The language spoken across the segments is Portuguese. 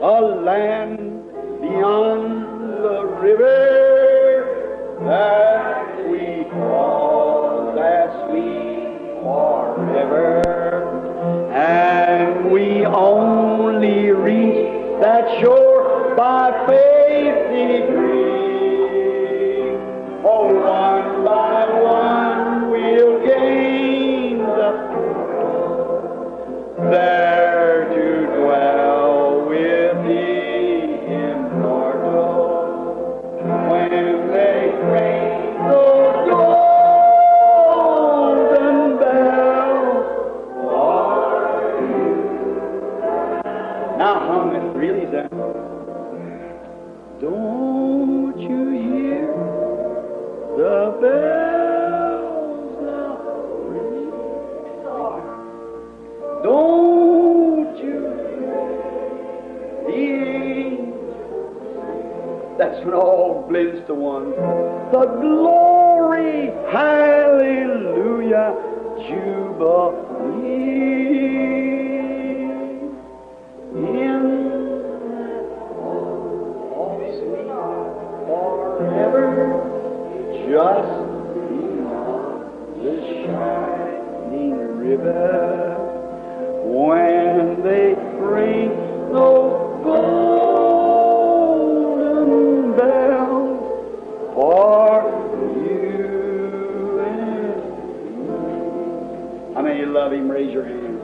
a land beyond the river that we call that sweet forever. And we only reach that shore by faith degree. Oh, one by one we'll gain there to dwell with the immortal. When they ring those golden bells for you. Now hum it, really, then. Don't you hear the bells now ring? Don't you hear the angels? That's when all blends to one. The glory, hallelujah, jubilee. In all sweet forever, just beyond the shining river. When they bring those golden bells for you and me. How many of you love Him? Raise your hand.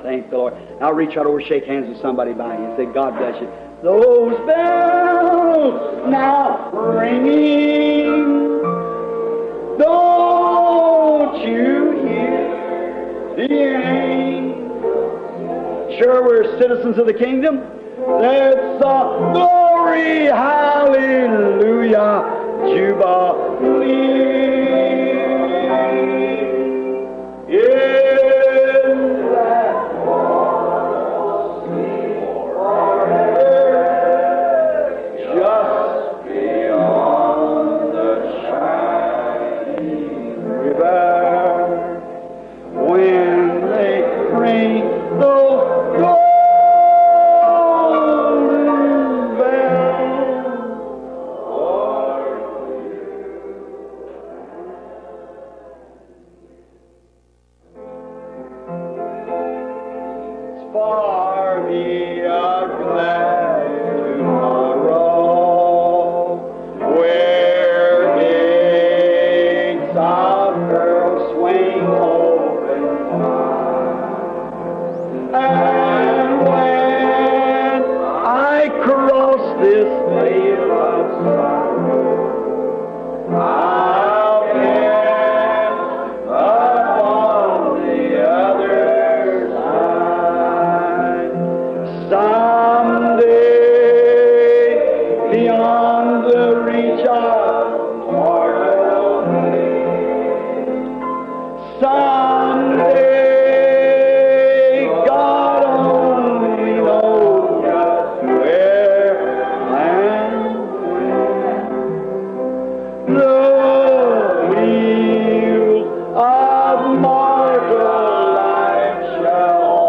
Thank the Lord. Now reach out over, shake hands with somebody by you and say, God bless you. Those bells now ringing, don't you hear the angels? Sure, we're citizens of the kingdom. That's a glory, hallelujah, jubilee. In that sweet forever, just beyond the shining river. When they ring those golden bells for you. It's for me a glad tomorrow, where gates of pearl swing open wide. And when I cross this vale of sorrow, I'll get upon the other side. Someday, beyond the reach of mortal man, someday, God only knows just where and when. The wheels of mortal life shall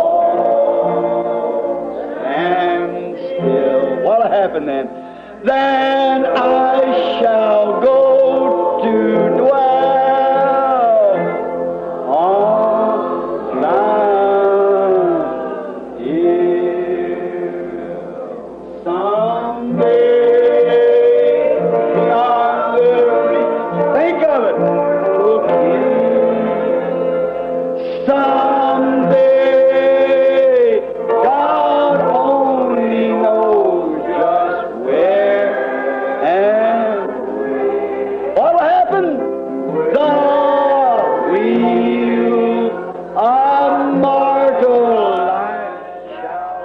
stand still. What'll happen then? Then I shall go to dwell on thine hill. Someday, beyond the reach, think of it, someday, God only knows just where and when. What'll happen? The wheels of mortal life shall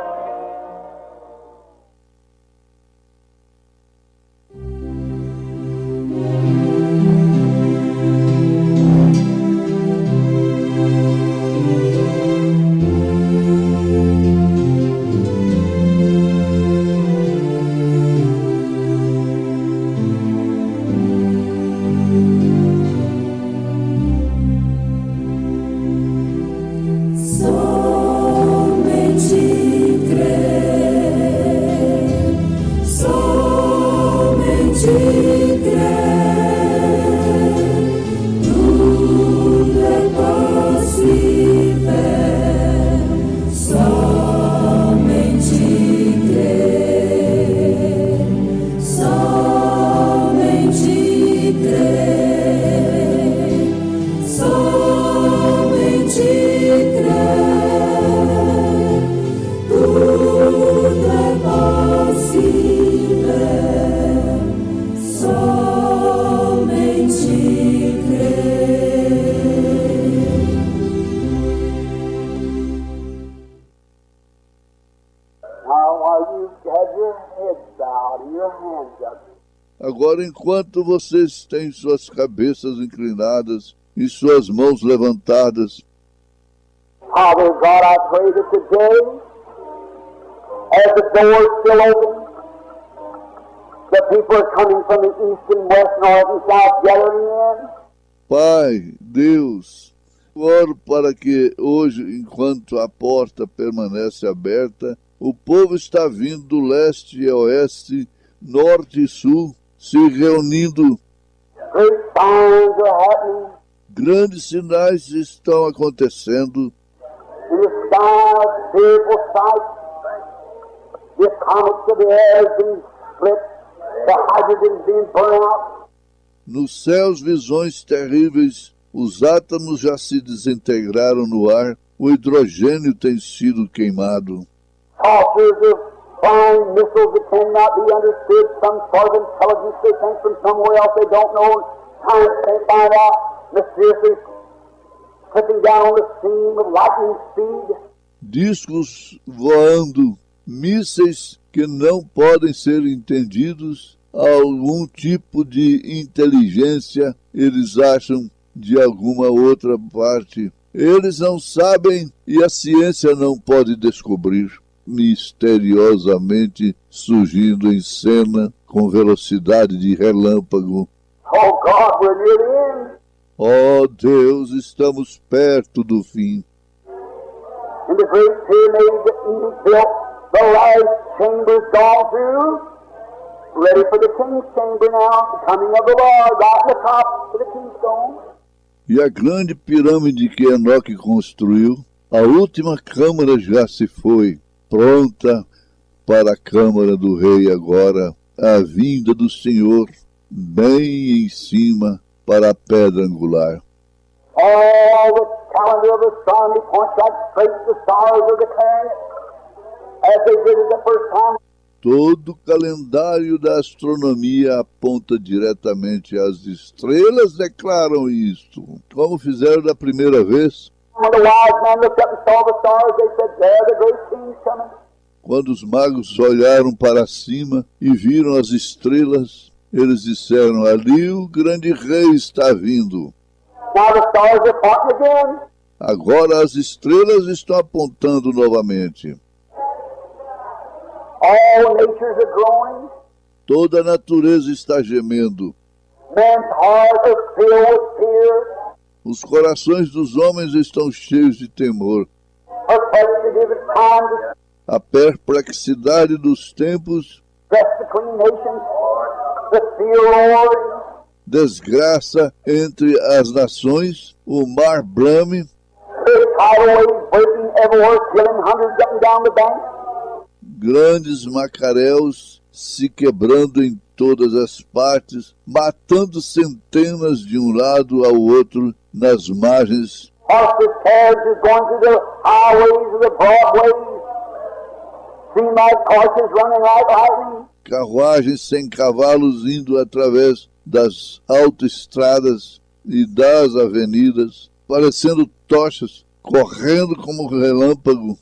Agora, enquanto vocês têm suas cabeças inclinadas e suas mãos levantadas, Father God, I pray that today, as the door is still open, the people are coming from the east and west, north and south, gathering in. Pai, Deus, oro para que hoje, enquanto a porta permanece aberta, o povo está vindo do leste e oeste, norte e sul, se reunindo. Great signs are happening. Grandes sinais estão acontecendo. In the sky, fearful sight. The atomics of the air is being split. The hydrogen is being burned out. Nos céus, visões terríveis, os átomos já se desintegraram no ar, o hidrogênio tem sido queimado. Saucers of flying missiles that cannot be understood, some sort of intelligence they think from somewhere else they don't know, science can't find out, mysteriously slipping down on the scene with lightning speed. Discos voando, mísseis que não podem ser entendidos, algum tipo de inteligência eles acham de alguma outra parte. Eles não sabem e a ciência não pode descobrir. Misteriosamente surgindo em cena com velocidade de relâmpago. Oh God, we're near the end. Oh Deus, estamos perto do fim. In the great pyramid that Eve built, the last chamber's gone through. Ready for the king's chamber now, the coming of the Lord, right in the top of the keystone. E a grande pirâmide que Enoque construiu, a última câmara já se foi, pronta para a câmara do rei agora, a vinda do Senhor, bem em cima para a pedra angular. All the calendar of astronomy points right straight to the stars are declaring it, as they did it the first time. Todo o calendário da astronomia aponta diretamente às estrelas, declaram isto, como fizeram da primeira vez. When the wise men looked up and saw the stars, they said, there the great king's coming. Quando os magos olharam para cima e viram as estrelas, eles disseram, ali o grande rei está vindo. Now the stars are pointing again. Agora as estrelas estão apontando novamente. All natures are growing. Toda a natureza está gemendo. Men's hearts are filled with fear. Os corações dos homens estão cheios de temor. Perplexity of time, A perplexidade dos tempos, stress between nations, the fear roaring. desgraça entre as nações, o mar brame, Big tidal waves breaking everywhere, killing hundreds up and down the bank. grandes macaréus se quebrando em todas as partes, matando centenas de um lado ao outro nas margens, Horseless carriages going through the highways of the broadways. Seem like horses running like lightning. carruagens sem cavalos indo através das autoestradas e das avenidas, parecendo tochas, correndo como relâmpago.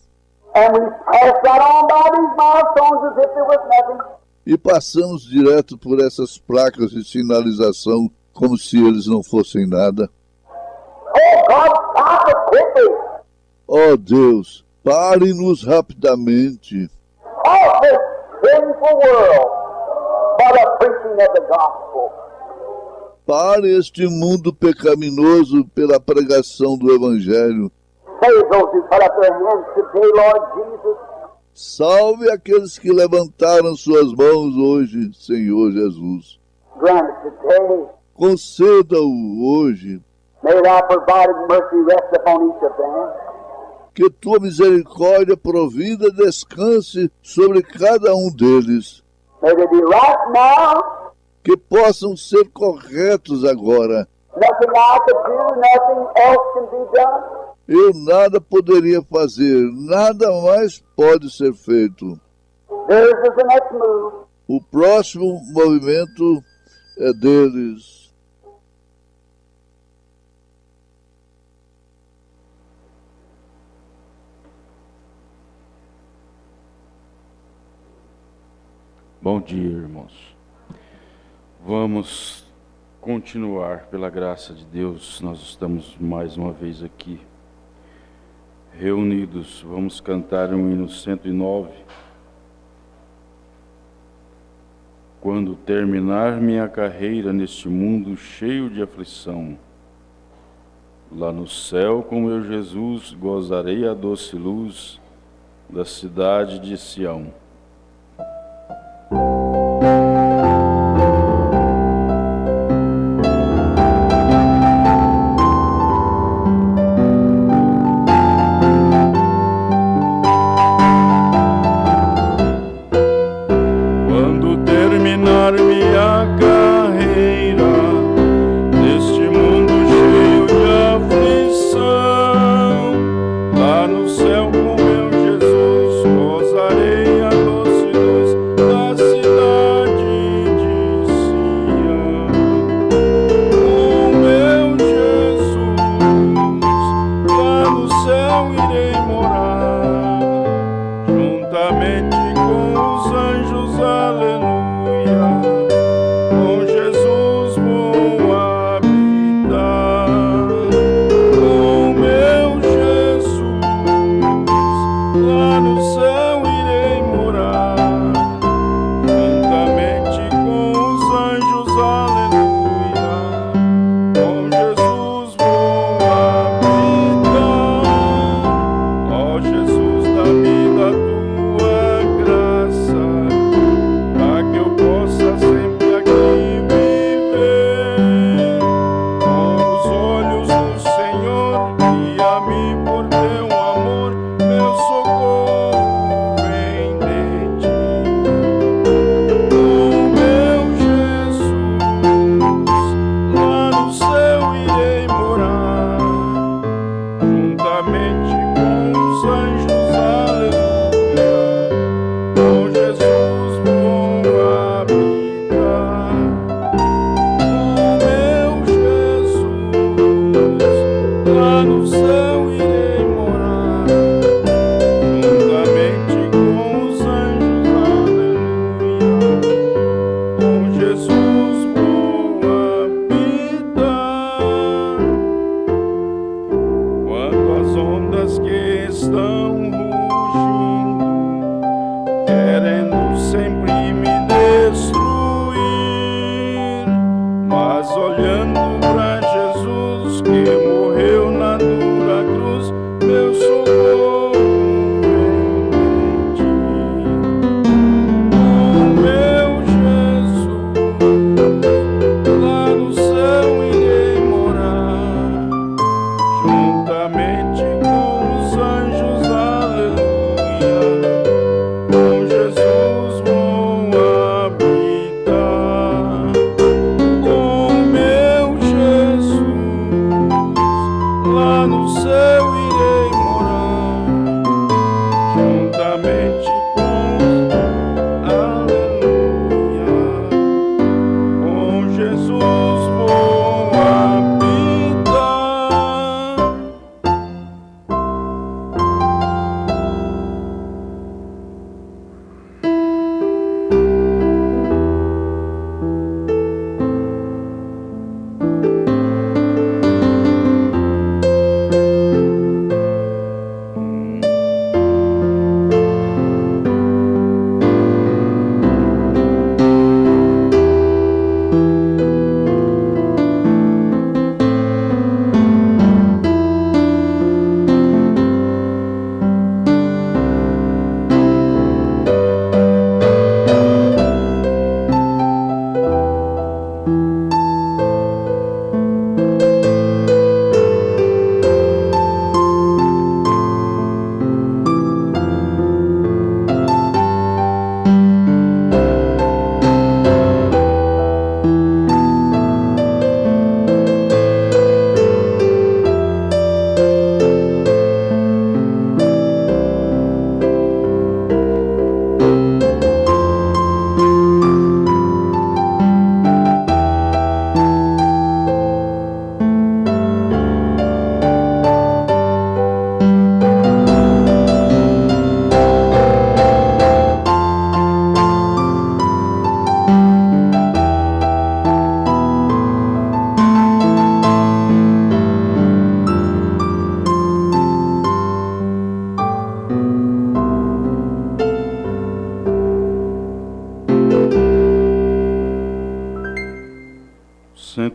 And we pass right on by these milestones as if there was nothing. E passamos direto por essas placas de sinalização como se eles não fossem nada. Oh God, stop it quickly. Oh Deus, pare-nos rapidamente. Off this sinful world by the preaching of the gospel. Pare este mundo pecaminoso pela pregação do Evangelho. Save those who put up their hands today, Lord Jesus. Salve aqueles que levantaram suas mãos hoje, Senhor Jesus. Grant it today. Conceda-o hoje, May thy provided mercy rest upon each of them. que tua misericórdia provida descanse sobre cada um deles, May they be right now. que possam ser corretos agora. Nothing I could do, nothing else can be done. Eu nada poderia fazer, nada mais pode ser feito. Theirs is the next move. O próximo movimento é deles. Bom dia, irmãos. Vamos continuar, pela graça de Deus. Nós estamos mais uma vez aqui reunidos. Vamos cantar o hino 109. Quando terminar minha carreira neste mundo cheio de aflição, lá no céu com meu Jesus gozarei a doce luz da cidade de Sião. Juntamente com os anjos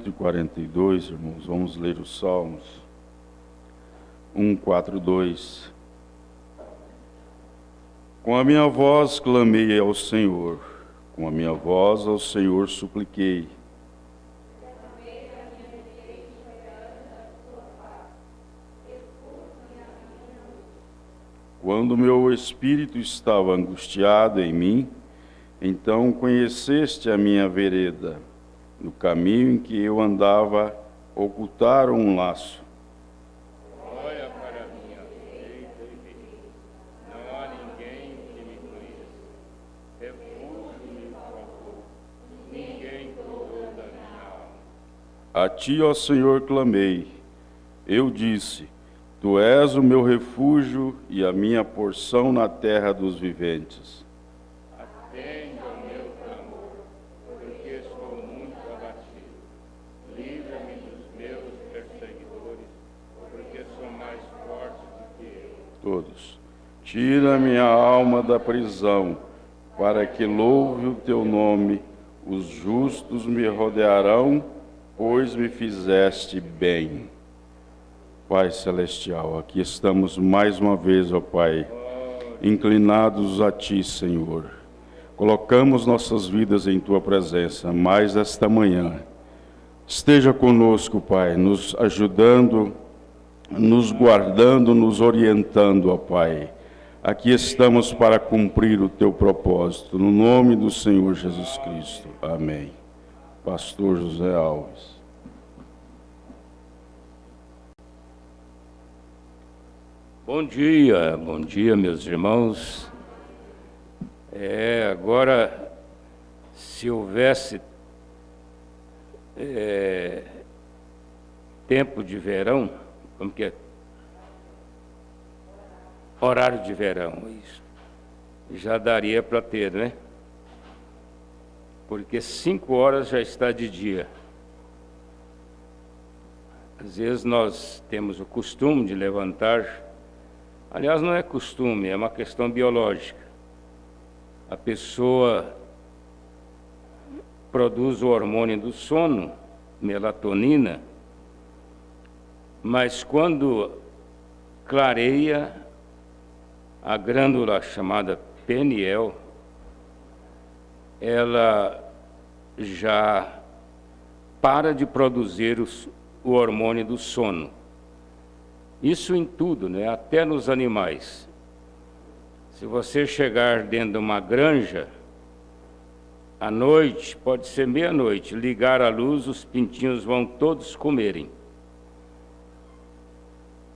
142, irmãos, vamos ler os Salmos. 142. Com a minha voz clamei ao Senhor, com a minha voz ao Senhor supliquei. Quando meu espírito estava angustiado em mim, então conheceste a minha vereda. No caminho em que eu andava, ocultaram um laço. Olha para minha direita e vê. Não há ninguém que me conheça. Refúgio me faltou. Ninguém cuidou da minha alma. A ti, ó Senhor, clamei. Eu disse, tu és o meu refúgio e a minha porção na terra dos viventes. Atende ao meu clamor, porque estou muito abatido. Livra-me dos meus perseguidores, porque são mais fortes do que eu. Todos. Tira minha alma da prisão, para que louve o teu nome. Os justos me rodearão, pois me fizeste bem. Pai Celestial, aqui estamos mais uma vez, ó Pai, inclinados a Ti, Senhor. Colocamos nossas vidas em Tua presença, mais esta manhã. Esteja conosco, Pai, nos ajudando, nos guardando, nos orientando, ó Pai. Aqui estamos para cumprir o Teu propósito, no nome do Senhor Jesus Cristo. Amém. Pastor José Alves. Bom dia, meus irmãos. Agora, se houvesse tempo de verão, como que é? Horário de verão, isso. Já daria para ter, né? Porque 5 horas já está de dia. Às vezes nós temos o costume de levantar. Aliás, não é costume, é uma questão biológica. A pessoa produz o hormônio do sono, melatonina, mas quando clareia, a glândula chamada pineal, ela já para de produzir o hormônio do sono. Isso em tudo, né? Até nos animais. Se você chegar dentro de uma granja, à noite, pode ser meia-noite, ligar a luz, os pintinhos vão todos comerem.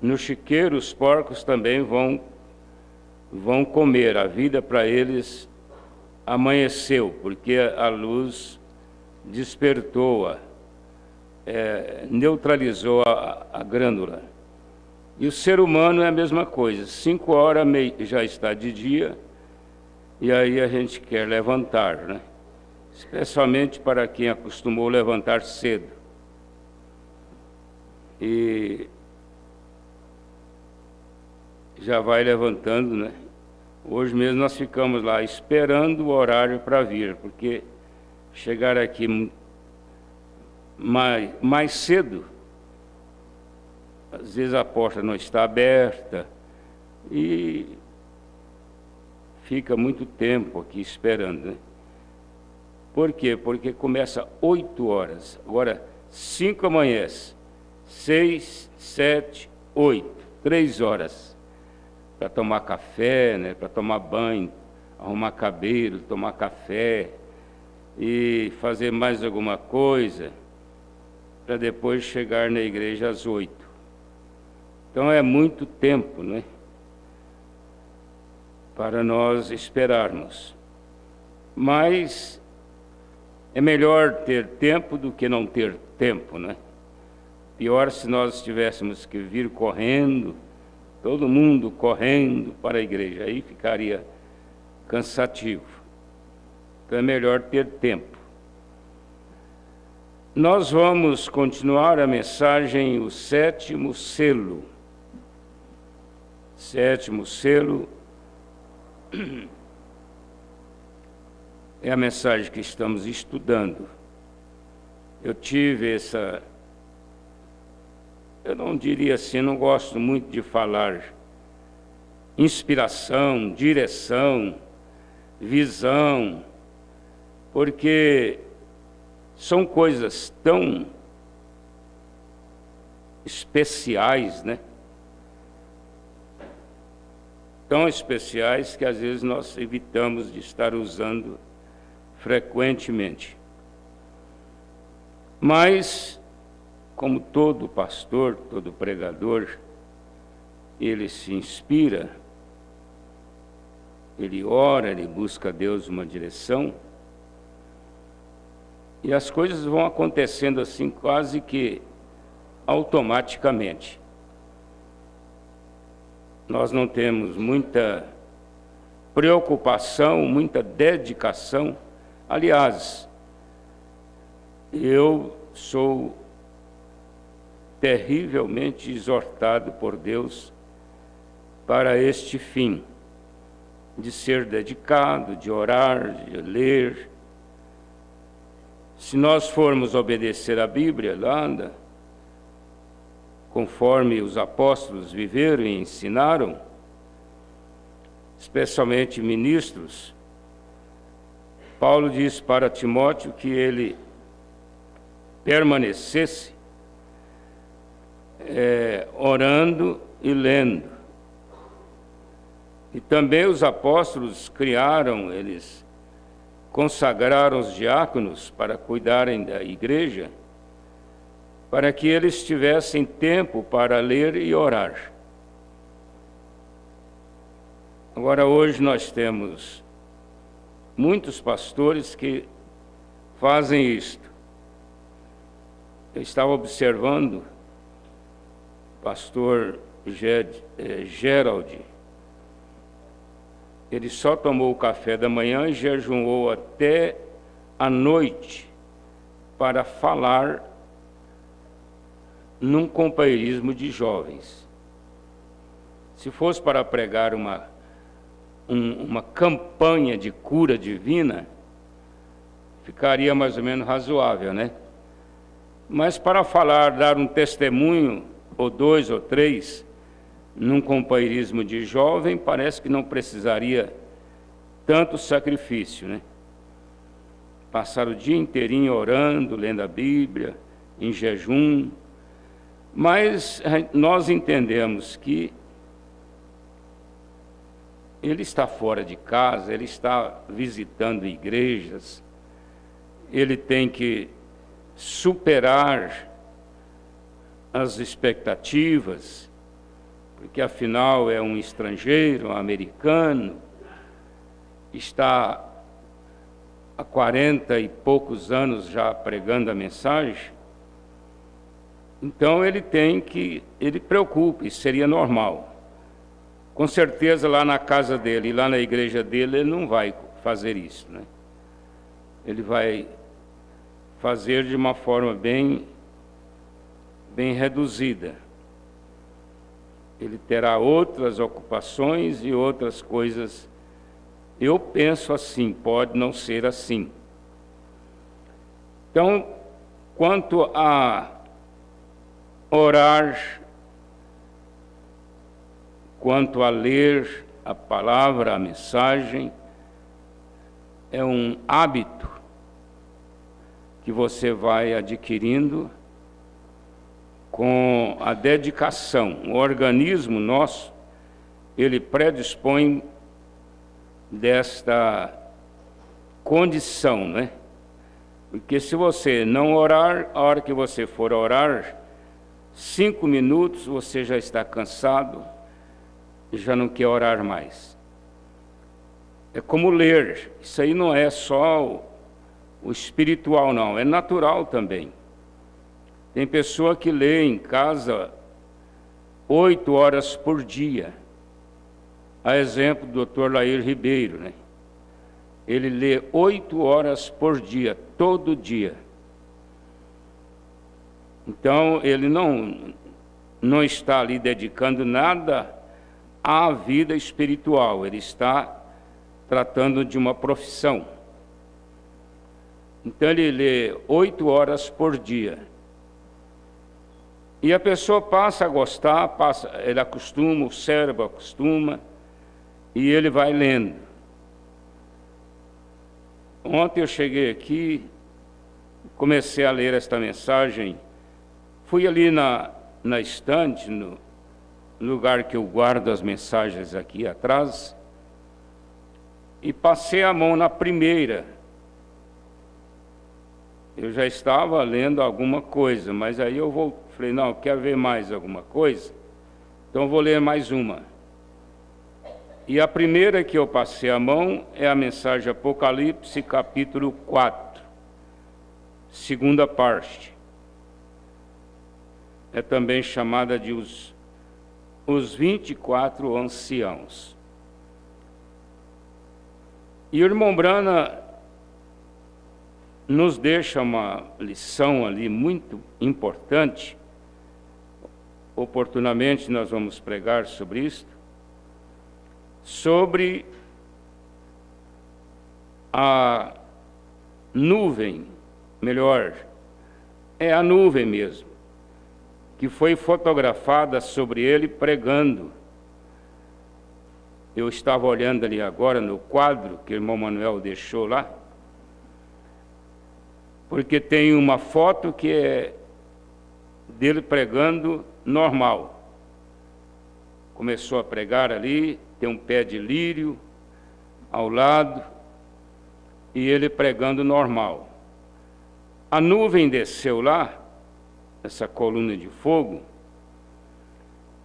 No chiqueiro, os porcos também vão comer. A vida para eles amanheceu, porque a luz despertou-a, neutralizou a glândula. E o ser humano é a mesma coisa. 5 horas já está de dia, e aí a gente quer levantar, né? Especialmente para quem acostumou levantar cedo. E já vai levantando, né? Hoje mesmo nós ficamos lá esperando o horário para vir, porque chegar aqui mais cedo, às vezes a porta não está aberta e fica muito tempo aqui esperando, né? Por quê? Porque começa 8 horas. Agora, 5 amanhece. 6, 7, 8. 3 horas. Para tomar café, né? Para tomar banho, arrumar cabelo, tomar café e fazer mais alguma coisa, para depois chegar na igreja às 8. Então é muito tempo, né? Para nós esperarmos. Mas é melhor ter tempo do que não ter tempo, né? Pior se nós tivéssemos que vir correndo, todo mundo correndo para a igreja, aí ficaria cansativo. Então é melhor ter tempo. Nós vamos continuar a mensagem, o 7º selo. 7º selo é a mensagem que estamos estudando. eu tive essa... Eu não diria assim, não gosto muito de falar inspiração, direção, visão, porque são coisas tão especiais, né? Tão especiais que às vezes nós evitamos de estar usando frequentemente. Mas, como todo pastor, todo pregador, ele se inspira, ele ora, ele busca a Deus uma direção, e as coisas vão acontecendo assim quase que automaticamente. Nós não temos muita preocupação, muita dedicação. Aliás, eu sou terrivelmente exortado por Deus para este fim, de ser dedicado, de orar, de ler. Se nós formos obedecer a Bíblia, lá anda, conforme os apóstolos viveram e ensinaram, especialmente ministros, Paulo diz para Timóteo que ele permanecesse orando e lendo. E também os apóstolos criaram, eles consagraram os diáconos para cuidarem da igreja, para que eles tivessem tempo para ler e orar. Agora, hoje nós temos muitos pastores que fazem isto. Eu estava observando o pastor Gerald. Ele só tomou o café da manhã e jejuou até a noite para falar num companheirismo de jovens. Se fosse para pregar uma campanha de cura divina, ficaria mais ou menos razoável, né? Mas para falar, dar um testemunho, ou 2 ou 3, num companheirismo de jovem, parece que não precisaria tanto sacrifício, né? Passar o dia inteirinho orando, lendo a Bíblia, em jejum. Mas nós entendemos que ele está fora de casa, ele está visitando igrejas, ele tem que superar as expectativas, porque afinal é um estrangeiro, um americano, está há 40 e poucos anos já pregando a mensagem. Então ele preocupa, isso seria normal. Com certeza lá na casa dele e lá na igreja dele, ele não vai fazer isso, né? Ele vai fazer de uma forma bem reduzida. Ele terá outras ocupações e outras coisas. Eu penso assim, pode não ser assim. Então, quanto a orar, quanto a ler a palavra, a mensagem, é um hábito que você vai adquirindo com a dedicação. O organismo nosso, ele predispõe desta condição, né? Porque se você não orar, a hora que você for orar, 5 minutos você já está cansado e já não quer orar mais. É como ler. Isso aí não é só o espiritual, não. É natural também. Tem pessoa que lê em casa 8 horas por dia. A exemplo do Dr. Lair Ribeiro, né? Ele lê 8 horas por dia, todo dia. Então, ele não está ali dedicando nada à vida espiritual, ele está tratando de uma profissão. Então ele lê 8 horas por dia. E a pessoa passa a gostar, ele acostuma, o cérebro acostuma, e ele vai lendo. Ontem eu cheguei aqui, comecei a ler esta mensagem, fui ali na estante, no lugar que eu guardo as mensagens aqui atrás, e passei a mão na primeira. Eu já estava lendo alguma coisa, mas aí falei, não, eu quero ver mais alguma coisa, então eu vou ler mais uma. E a primeira que eu passei a mão é a mensagem Apocalipse, capítulo 4, segunda parte. É também chamada de os 24 anciãos. E o irmão Brana nos deixa uma lição ali muito importante. Oportunamente nós vamos pregar sobre isto, sobre a nuvem, melhor, é a nuvem mesmo, que foi fotografada sobre ele pregando. Eu estava olhando ali agora no quadro que o irmão Manuel deixou lá, porque tem uma foto que é dele pregando normal. Começou a pregar ali, tem um pé de lírio ao lado, e ele pregando normal. A nuvem desceu lá, essa coluna de fogo,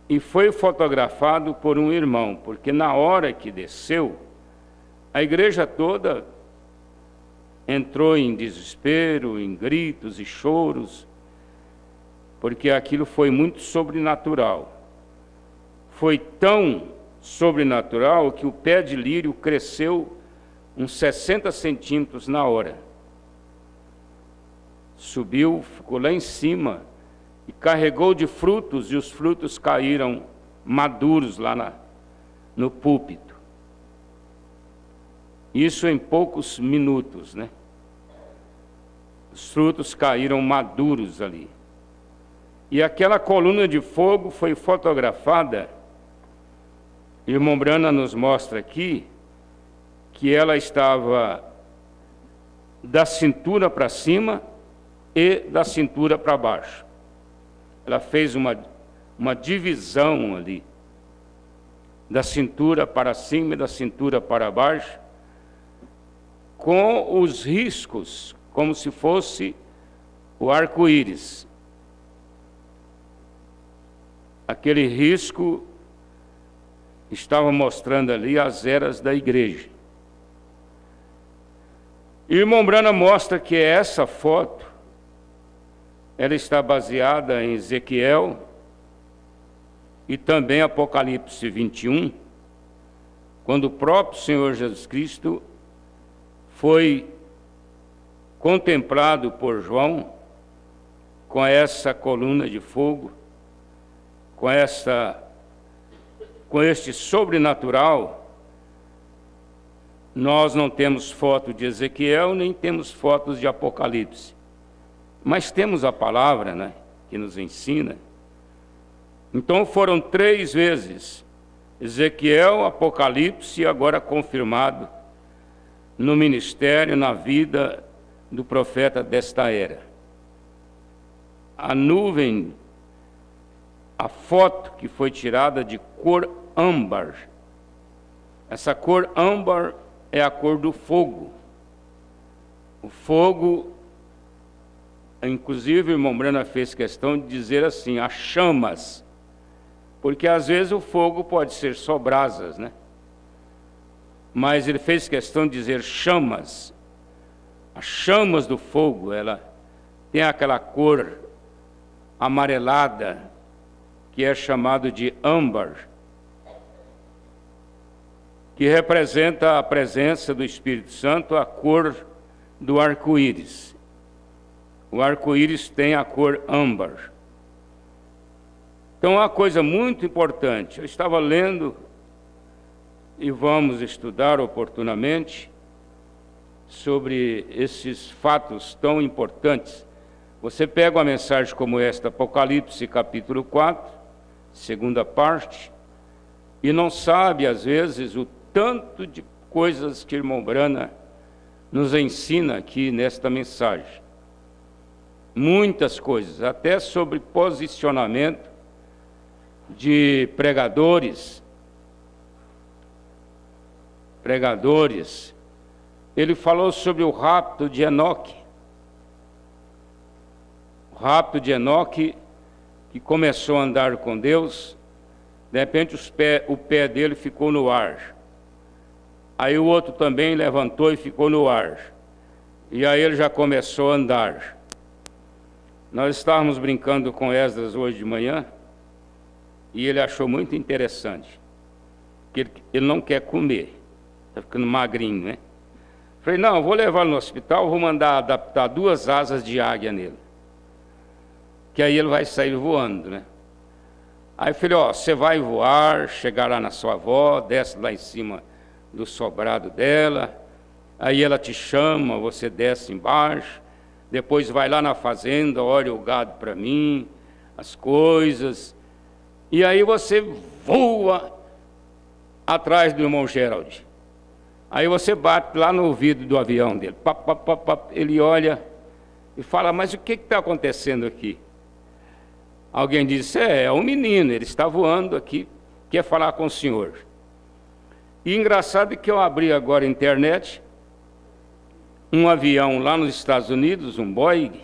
e foi fotografado por um irmão, porque na hora que desceu, a igreja toda entrou em desespero, em gritos e choros, porque aquilo foi muito sobrenatural. Foi tão sobrenatural que o pé de lírio cresceu uns 60 centímetros na hora. Subiu, ficou lá em cima e carregou de frutos, e os frutos caíram maduros lá no púlpito. Isso em poucos minutos, né? Os frutos caíram maduros ali. E aquela coluna de fogo foi fotografada. O irmão Brana nos mostra aqui que ela estava da cintura para cima e da cintura para baixo. Ela fez uma divisão ali, da cintura para cima e da cintura para baixo, com os riscos, como se fosse o arco-íris. Aquele risco estava mostrando ali as eras da igreja. E o irmão Brana mostra que essa foto, ela está baseada em Ezequiel e também Apocalipse 21, quando o próprio Senhor Jesus Cristo foi contemplado por João com essa coluna de fogo, com este sobrenatural. Nós não temos foto de Ezequiel, nem temos fotos de Apocalipse, mas temos a palavra, né, que nos ensina. Então foram 3 vezes, Ezequiel, Apocalipse, e agora confirmado no ministério, na vida do profeta desta era. A nuvem, a foto que foi tirada de cor âmbar. Essa cor âmbar é a cor do fogo. O fogo, inclusive o irmão Brana fez questão de dizer assim, as chamas, porque às vezes o fogo pode ser só brasas, né? Mas ele fez questão de dizer chamas. As chamas do fogo, ela tem aquela cor amarelada, que é chamado de âmbar, que representa a presença do Espírito Santo, a cor do arco-íris. O arco-íris tem a cor âmbar. Então, uma coisa muito importante, eu estava lendo, e vamos estudar oportunamente, sobre esses fatos tão importantes. Você pega uma mensagem como esta, Apocalipse capítulo 4, segunda parte, e não sabe, às vezes, o tanto de coisas que o irmão Brana nos ensina aqui nesta mensagem. Muitas coisas, até sobre posicionamento de pregadores. Ele falou sobre o rapto de Enoque. O rapto de Enoque, que começou a andar com Deus, de repente o pé dele ficou no ar. Aí o outro também levantou e ficou no ar. E aí ele já começou a andar. Nós estávamos brincando com Esdras hoje de manhã, e ele achou muito interessante, que ele não quer comer, está ficando magrinho, né? Falei, não, eu vou levar no hospital, vou mandar adaptar 2 asas de águia nele, que aí ele vai sair voando, né? Aí eu falei, você vai voar, chegar lá na sua avó, desce lá em cima do sobrado dela, aí ela te chama, você desce embaixo, depois vai lá na fazenda, olha o gado para mim, as coisas, e aí você voa atrás do irmão Gerald. Aí você bate lá no ouvido do avião dele, ele olha e fala, mas o que está acontecendo aqui? Alguém disse, é um menino, ele está voando aqui, quer falar com o senhor. E engraçado que eu abri agora a internet, um avião lá nos Estados Unidos, um Boeing,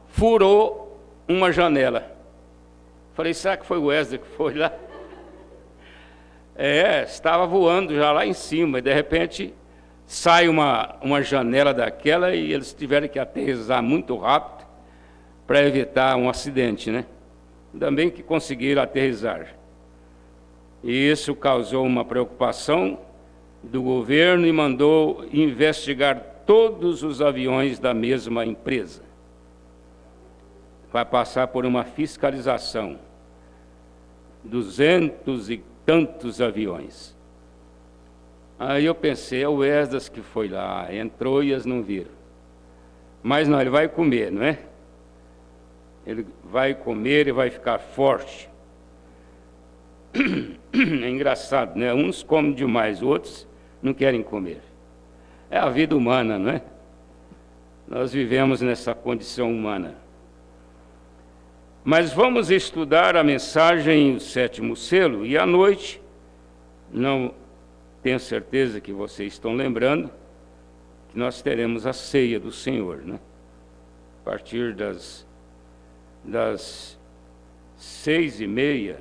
furou uma janela. Falei, será que foi o Wesley que foi lá? Estava voando já lá em cima, e de repente sai uma janela daquela e eles tiveram que aterrissar muito rápido para evitar um acidente, né? Ainda bem que conseguiram aterrissar. E isso causou uma preocupação do governo e mandou investigar todos os aviões da mesma empresa. Vai passar por uma fiscalização. 200 e tantos aviões. Aí eu pensei, é o Esdras que foi lá, entrou e eles não viram. Mas não, ele vai comer, não é? Ele vai comer e vai ficar forte. É engraçado, né? Uns comem demais, outros não querem comer. É a vida humana, não é? Nós vivemos nessa condição humana. Mas vamos estudar a mensagem, o 7º selo, e à noite, não tenho certeza que vocês estão lembrando, que nós teremos a ceia do Senhor, né? A partir das 6h30,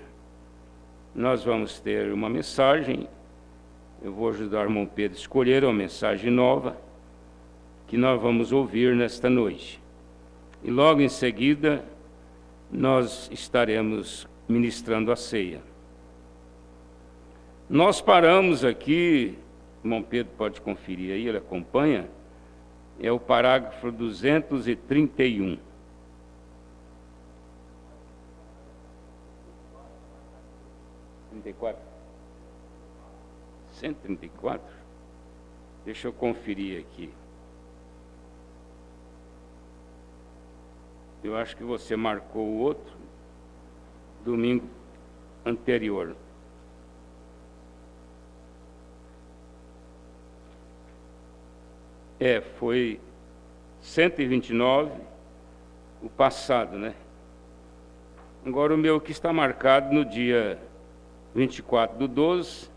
nós vamos ter uma mensagem. Eu vou ajudar o irmão Pedro a escolher uma mensagem nova, que nós vamos ouvir nesta noite. E logo em seguida, nós estaremos ministrando a ceia. Nós paramos aqui, o irmão Pedro pode conferir aí, ele acompanha, é o parágrafo 231. (134). 134? Deixa eu conferir aqui. Eu acho que você marcou o outro domingo anterior. Foi 129, o passado, né? Agora o meu aqui está marcado no dia 24/12,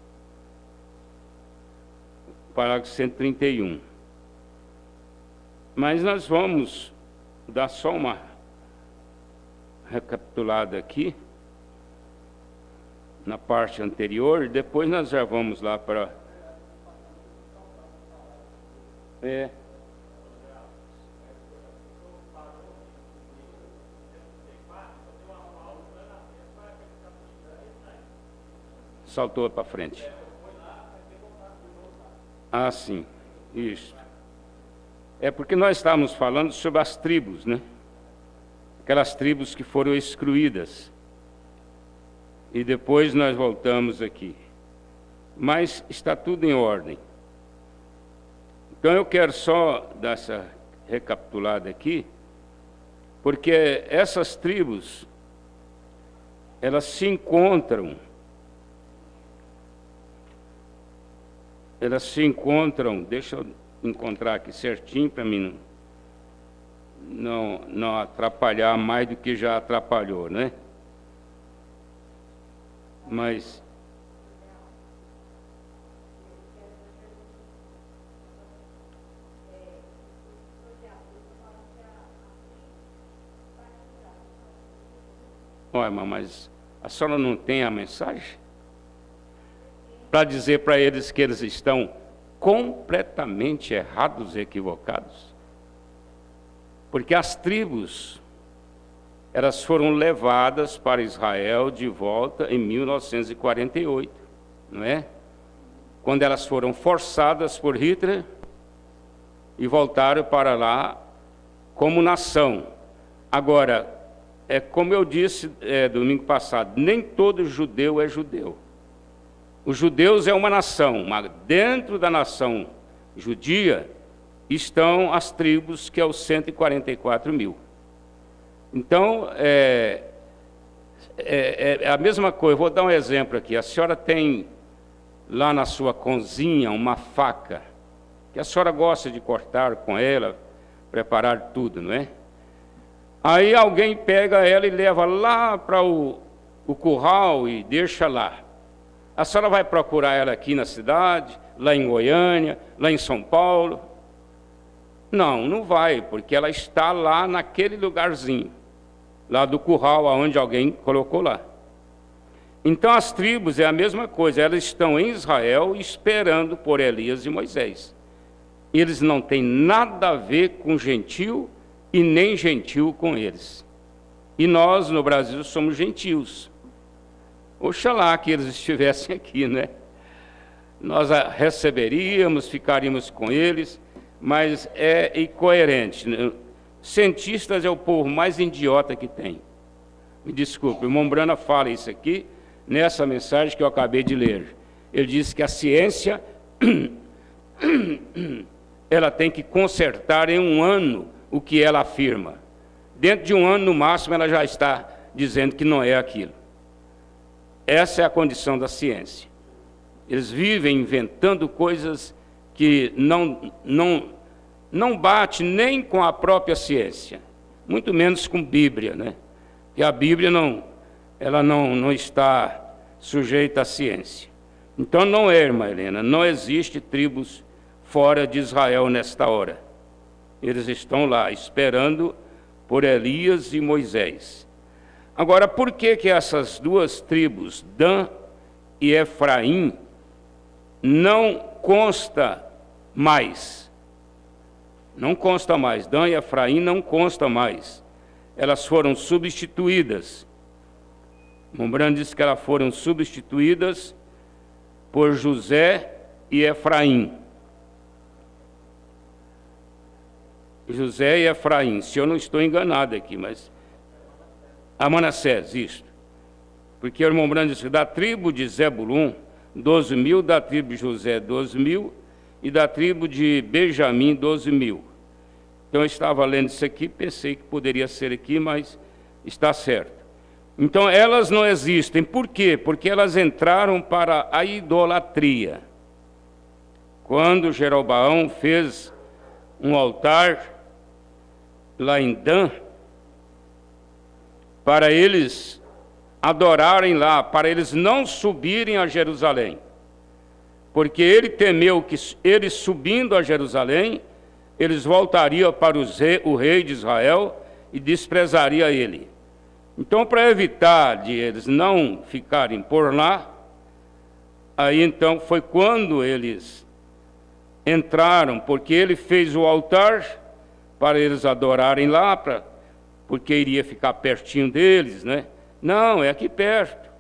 parágrafo 131. Mas nós vamos dar só uma recapitulada aqui, na parte anterior, e depois nós já vamos lá para... Saltou para frente. Ah, sim, isso. É porque nós estávamos falando sobre as tribos, né? Aquelas tribos que foram excluídas. E depois nós voltamos aqui. Mas está tudo em ordem. Então eu quero só dar essa recapitulada aqui, porque essas tribos, elas se encontram, deixa eu encontrar aqui certinho para mim não atrapalhar mais do que já atrapalhou, né? Mas olha, mas a senhora não tem a mensagem? Para dizer para eles que eles estão completamente errados e equivocados? Porque as tribos, elas foram levadas para Israel de volta em 1948, não é? Quando elas foram forçadas por Hitler e voltaram para lá como nação. Agora, como eu disse domingo passado, nem todo judeu é judeu. Os judeus é uma nação, mas dentro da nação judia estão as tribos, que é os 144 mil. Então, é a mesma coisa. Eu vou dar um exemplo aqui. A senhora tem lá na sua cozinha uma faca, que a senhora gosta de cortar com ela, preparar tudo, não é? Aí alguém pega ela e leva lá para o curral e deixa lá. A senhora vai procurar ela aqui na cidade, lá em Goiânia, lá em São Paulo? Não, não vai, porque ela está lá naquele lugarzinho, lá do curral, aonde alguém colocou lá. Então as tribos é a mesma coisa, elas estão em Israel esperando por Elias e Moisés. Eles não têm nada a ver com gentil e nem gentil com eles. E nós, no Brasil, somos gentios. Oxalá que eles estivessem aqui, né? Nós receberíamos, ficaríamos com eles, mas é incoerente. Cientistas é o povo mais idiota que tem. Me desculpe, o irmão Brana fala isso aqui, nessa mensagem que eu acabei de ler. Ele disse que a ciência, ela tem que consertar em um ano o que ela afirma. Dentro de um ano, no máximo, ela já está dizendo que não é aquilo. Essa é a condição da ciência. Eles vivem inventando coisas que não bate nem com a própria ciência, muito menos com a Bíblia, né? E a Bíblia ela não está sujeita à ciência. Então não é, irmã Helena, não existe tribos fora de Israel nesta hora. Eles estão lá esperando por Elias e Moisés. Agora, por que essas duas tribos, Dan e Efraim, não consta mais? Não consta mais. Dan e Efraim não consta mais. Elas foram substituídas. Mombrando disse que elas foram substituídas por José e Efraim. José e Efraim, se eu não estou enganado aqui, mas a Manassés, isto. Porque o irmão Brando disse que da tribo de Zebulun, 12 mil, da tribo de José, 12 mil, e da tribo de Benjamim, 12 mil. Então eu estava lendo isso aqui, pensei que poderia ser aqui, mas está certo. Então elas não existem. Por quê? Porque elas entraram para a idolatria. Quando Jeroboão fez um altar lá em Dan, para eles adorarem lá, para eles não subirem a Jerusalém. Porque ele temeu que eles subindo a Jerusalém, eles voltariam para o rei de Israel e desprezaria ele. Então, para evitar de eles não ficarem por lá, aí então foi quando eles entraram, porque ele fez o altar para eles adorarem lá, porque iria ficar pertinho deles, né? Não, é aqui perto.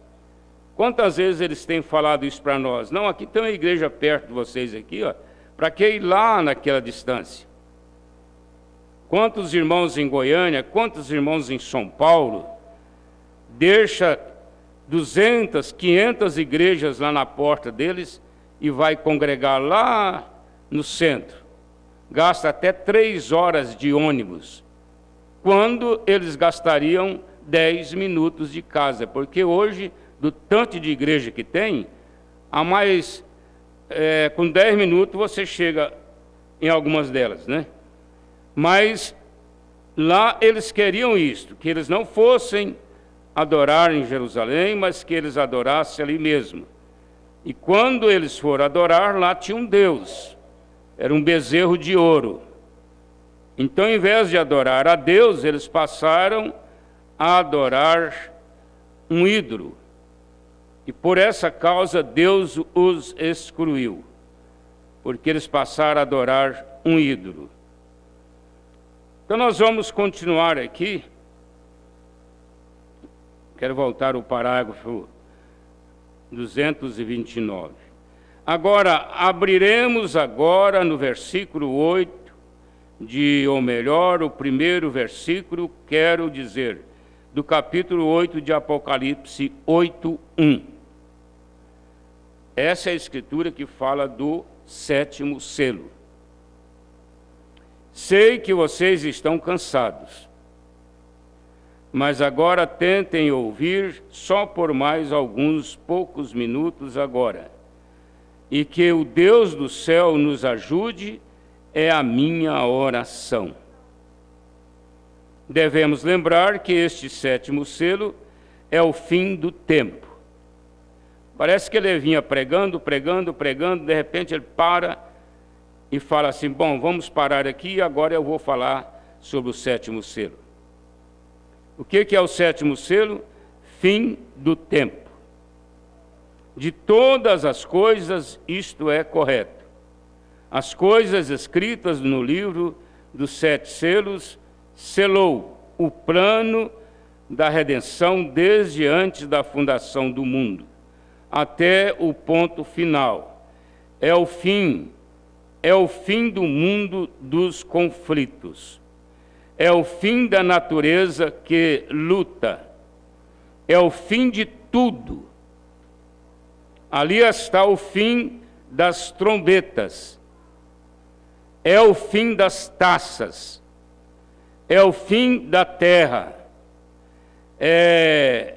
Quantas vezes eles têm falado isso para nós? Não, aqui tem uma igreja perto de vocês aqui, ó. Para que ir lá naquela distância? Quantos irmãos em Goiânia, quantos irmãos em São Paulo, deixa 200, 500 igrejas lá na porta deles e vai congregar lá no centro. gasta até 3 horas de ônibus, quando eles gastariam 10 minutos de casa, porque hoje, do tanto de igreja que tem, com 10 minutos você chega em algumas delas, né? Mas lá eles queriam isto, que eles não fossem adorar em Jerusalém, mas que eles adorassem ali mesmo. E quando eles foram adorar, lá tinha um Deus, era um bezerro de ouro. Então, em vez de adorar a Deus, eles passaram a adorar um ídolo. E por essa causa Deus os excluiu, porque eles passaram a adorar um ídolo. Então nós vamos continuar aqui. Quero voltar ao parágrafo 229. Agora, abriremos agora no versículo 8, ou melhor, o primeiro versículo, quero dizer, do capítulo 8 de Apocalipse 8:1. Essa é a escritura que fala do 7º selo. Sei que vocês estão cansados, mas agora tentem ouvir só por mais alguns poucos minutos agora. E que o Deus do céu nos ajude é a minha oração. Devemos lembrar que este 7º selo é o fim do tempo. Parece que ele vinha pregando, de repente ele para e fala assim, bom, vamos parar aqui e agora eu vou falar sobre o 7º selo. O que é o 7º selo? Fim do tempo. De todas as coisas, isto é correto. As coisas escritas no livro dos 7 selos selou o plano da redenção desde antes da fundação do mundo, até o ponto final. É o fim do mundo dos conflitos. É o fim da natureza que luta. É o fim de tudo. Ali está o fim das trombetas. É o fim das taças. É o fim da terra. É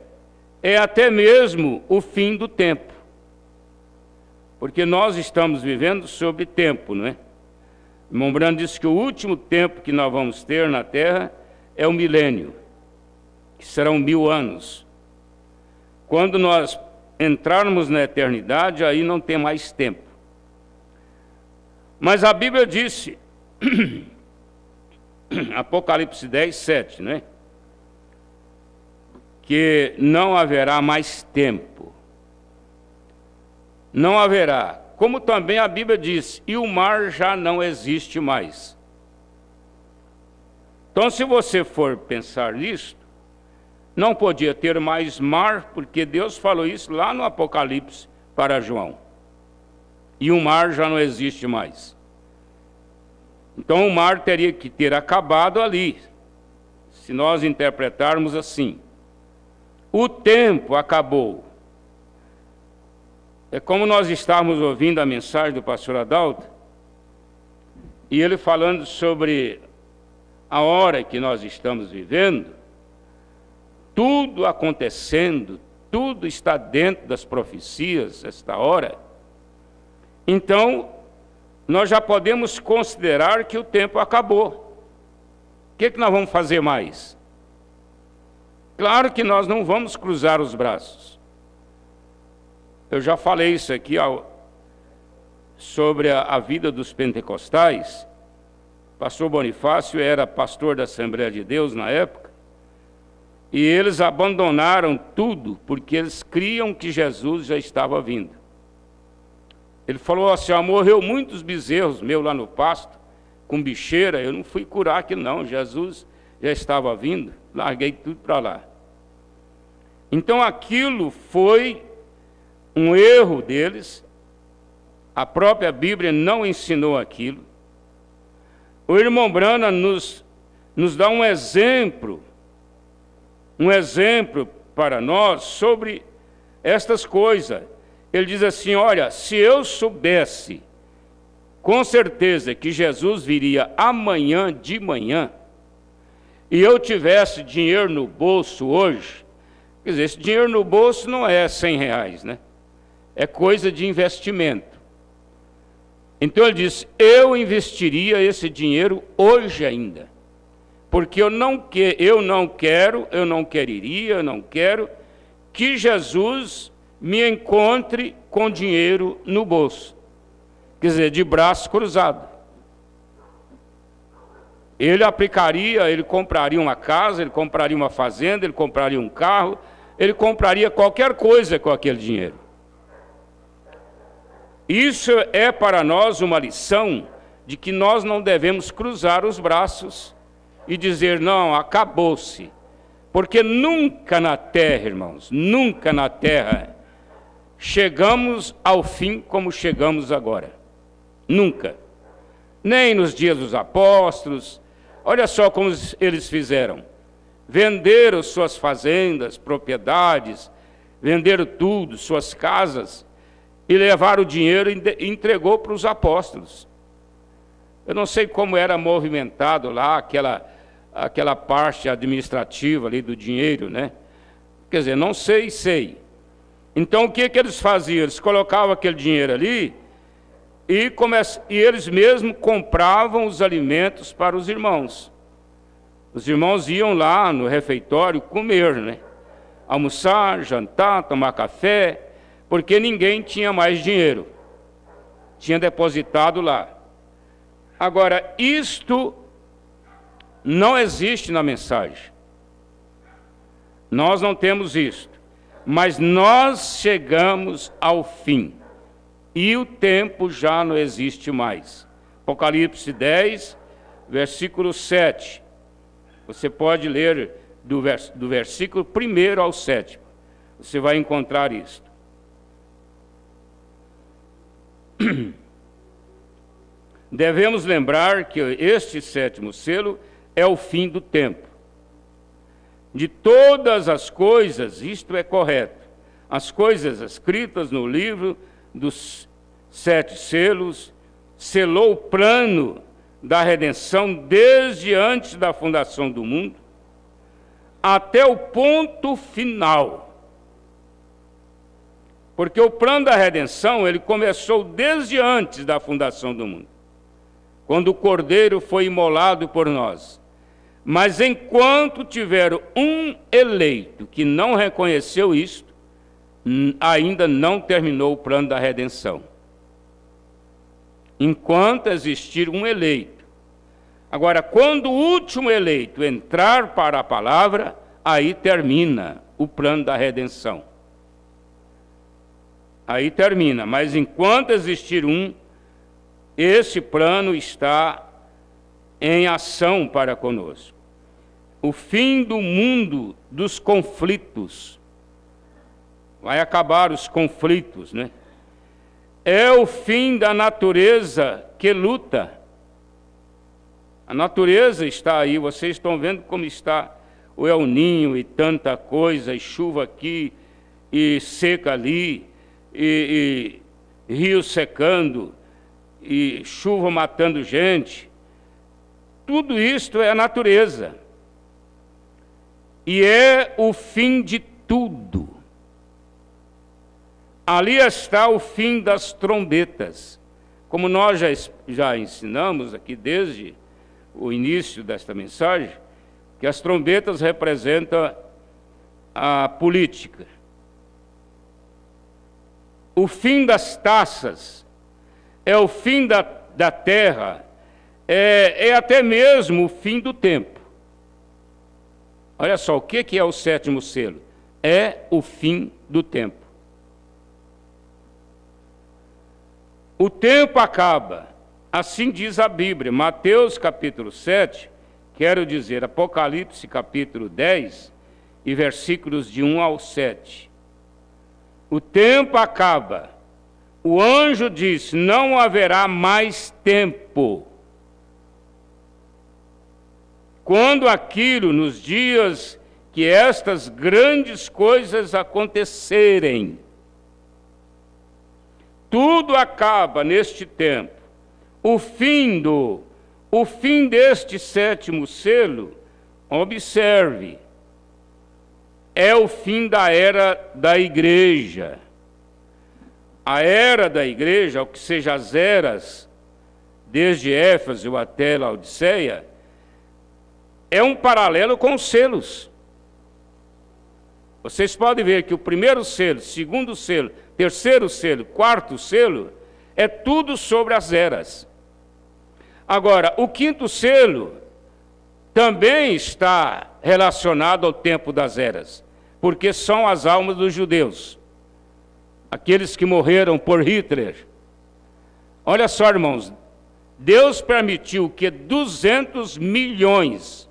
até mesmo o fim do tempo. Porque nós estamos vivendo sobre tempo, não é? Irmão Brando disse que o último tempo que nós vamos ter na terra é o milênio, que serão 1000 anos. Quando nós entrarmos na eternidade, aí não tem mais tempo. Mas a Bíblia disse, Apocalipse 10:7, né? Que não haverá mais tempo. Não haverá. Como também a Bíblia diz, e o mar já não existe mais. Então, se você for pensar nisso, não podia ter mais mar, porque Deus falou isso lá no Apocalipse para João. E o mar já não existe mais. Então, o mar teria que ter acabado ali, se nós interpretarmos assim. O tempo acabou. É como nós estávamos ouvindo a mensagem do pastor Adalto, e ele falando sobre a hora que nós estamos vivendo, tudo acontecendo, tudo está dentro das profecias, esta hora. Então, nós já podemos considerar que o tempo acabou. O que nós vamos fazer mais? Claro que nós não vamos cruzar os braços. Eu já falei isso aqui sobre a vida dos pentecostais. Pastor Bonifácio era pastor da Assembleia de Deus na época, e eles abandonaram tudo porque eles criam que Jesus já estava vindo. Ele falou assim, morreu muitos bezerros meus lá no pasto, com bicheira, eu não fui curar aqui não, Jesus já estava vindo, larguei tudo para lá. Então aquilo foi um erro deles, a própria Bíblia não ensinou aquilo. O irmão Brana nos dá um exemplo para nós sobre estas coisas. Ele diz assim, olha, se eu soubesse com certeza que Jesus viria amanhã de manhã, e eu tivesse dinheiro no bolso hoje, quer dizer, esse dinheiro no bolso não é R$100, né? É coisa de investimento. Então ele disse, eu investiria esse dinheiro hoje ainda, porque eu não quero que Jesus me encontre com dinheiro no bolso, quer dizer, de braço cruzado. Ele compraria uma casa, ele compraria uma fazenda, ele compraria um carro, ele compraria qualquer coisa com aquele dinheiro. Isso é para nós uma lição de que nós não devemos cruzar os braços e dizer, não, acabou-se. Porque nunca na terra, irmãos, nunca na terra chegamos ao fim como chegamos agora. Nunca. Nem nos dias dos apóstolos. Olha só como eles fizeram. Venderam suas fazendas, propriedades, venderam tudo, suas casas, e levaram o dinheiro e entregou para os apóstolos. Eu não sei como era movimentado lá aquela parte administrativa ali do dinheiro, né? Quer dizer, não sei. Então o que eles faziam? Eles colocavam aquele dinheiro ali e eles mesmos compravam os alimentos para os irmãos. Os irmãos iam lá no refeitório comer, né? Almoçar, jantar, tomar café, porque ninguém tinha mais dinheiro. Tinha depositado lá. Agora, isto não existe na mensagem. Nós não temos isto. Mas nós chegamos ao fim. E o tempo já não existe mais. Apocalipse 10, versículo 7. Você pode ler do versículo 1 ao 7. Você vai encontrar isto. Devemos lembrar que este sétimo selo é o fim do tempo. De todas as coisas, isto é correto. As coisas escritas no livro dos 7 selos, selou o plano da redenção desde antes da fundação do mundo, até o ponto final. Porque o plano da redenção, ele começou desde antes da fundação do mundo, quando o Cordeiro foi imolado por nós. Mas enquanto tiver um eleito que não reconheceu isto, ainda não terminou o plano da redenção. Enquanto existir um eleito. Agora, quando o último eleito entrar para a palavra, aí termina o plano da redenção. Aí termina, mas enquanto existir um, esse plano está em ação para conosco. O fim do mundo dos conflitos. Vai acabar os conflitos, né? É o fim da natureza que luta. A natureza está aí, vocês estão vendo como está o El Ninho e tanta coisa, e chuva aqui, e seca ali, e rio secando, e chuva matando gente. Tudo isto é a natureza. E é o fim de tudo. Ali está o fim das trombetas. Como nós já ensinamos aqui desde o início desta mensagem, que as trombetas representam a política. O fim das taças é o fim da terra, é até mesmo o fim do tempo. Olha só, o que é o sétimo selo? É o fim do tempo. O tempo acaba, assim diz a Bíblia, Mateus capítulo 7, quero dizer, Apocalipse capítulo 10, e versículos de 1 ao 7. O tempo acaba, o anjo diz, não haverá mais tempo. Quando aquilo, nos dias que estas grandes coisas acontecerem, tudo acaba neste tempo. o fim deste sétimo selo, observe, é o fim da era da igreja. A era da igreja, ou que seja as eras, desde Éfeso até Laodiceia, é um paralelo com os selos. Vocês podem ver que o primeiro selo, segundo selo, terceiro selo, quarto selo, é tudo sobre as eras. Agora, o quinto selo também está relacionado ao tempo das eras, porque são as almas dos judeus, aqueles que morreram por Hitler. Olha só, irmãos, Deus permitiu que 200 milhões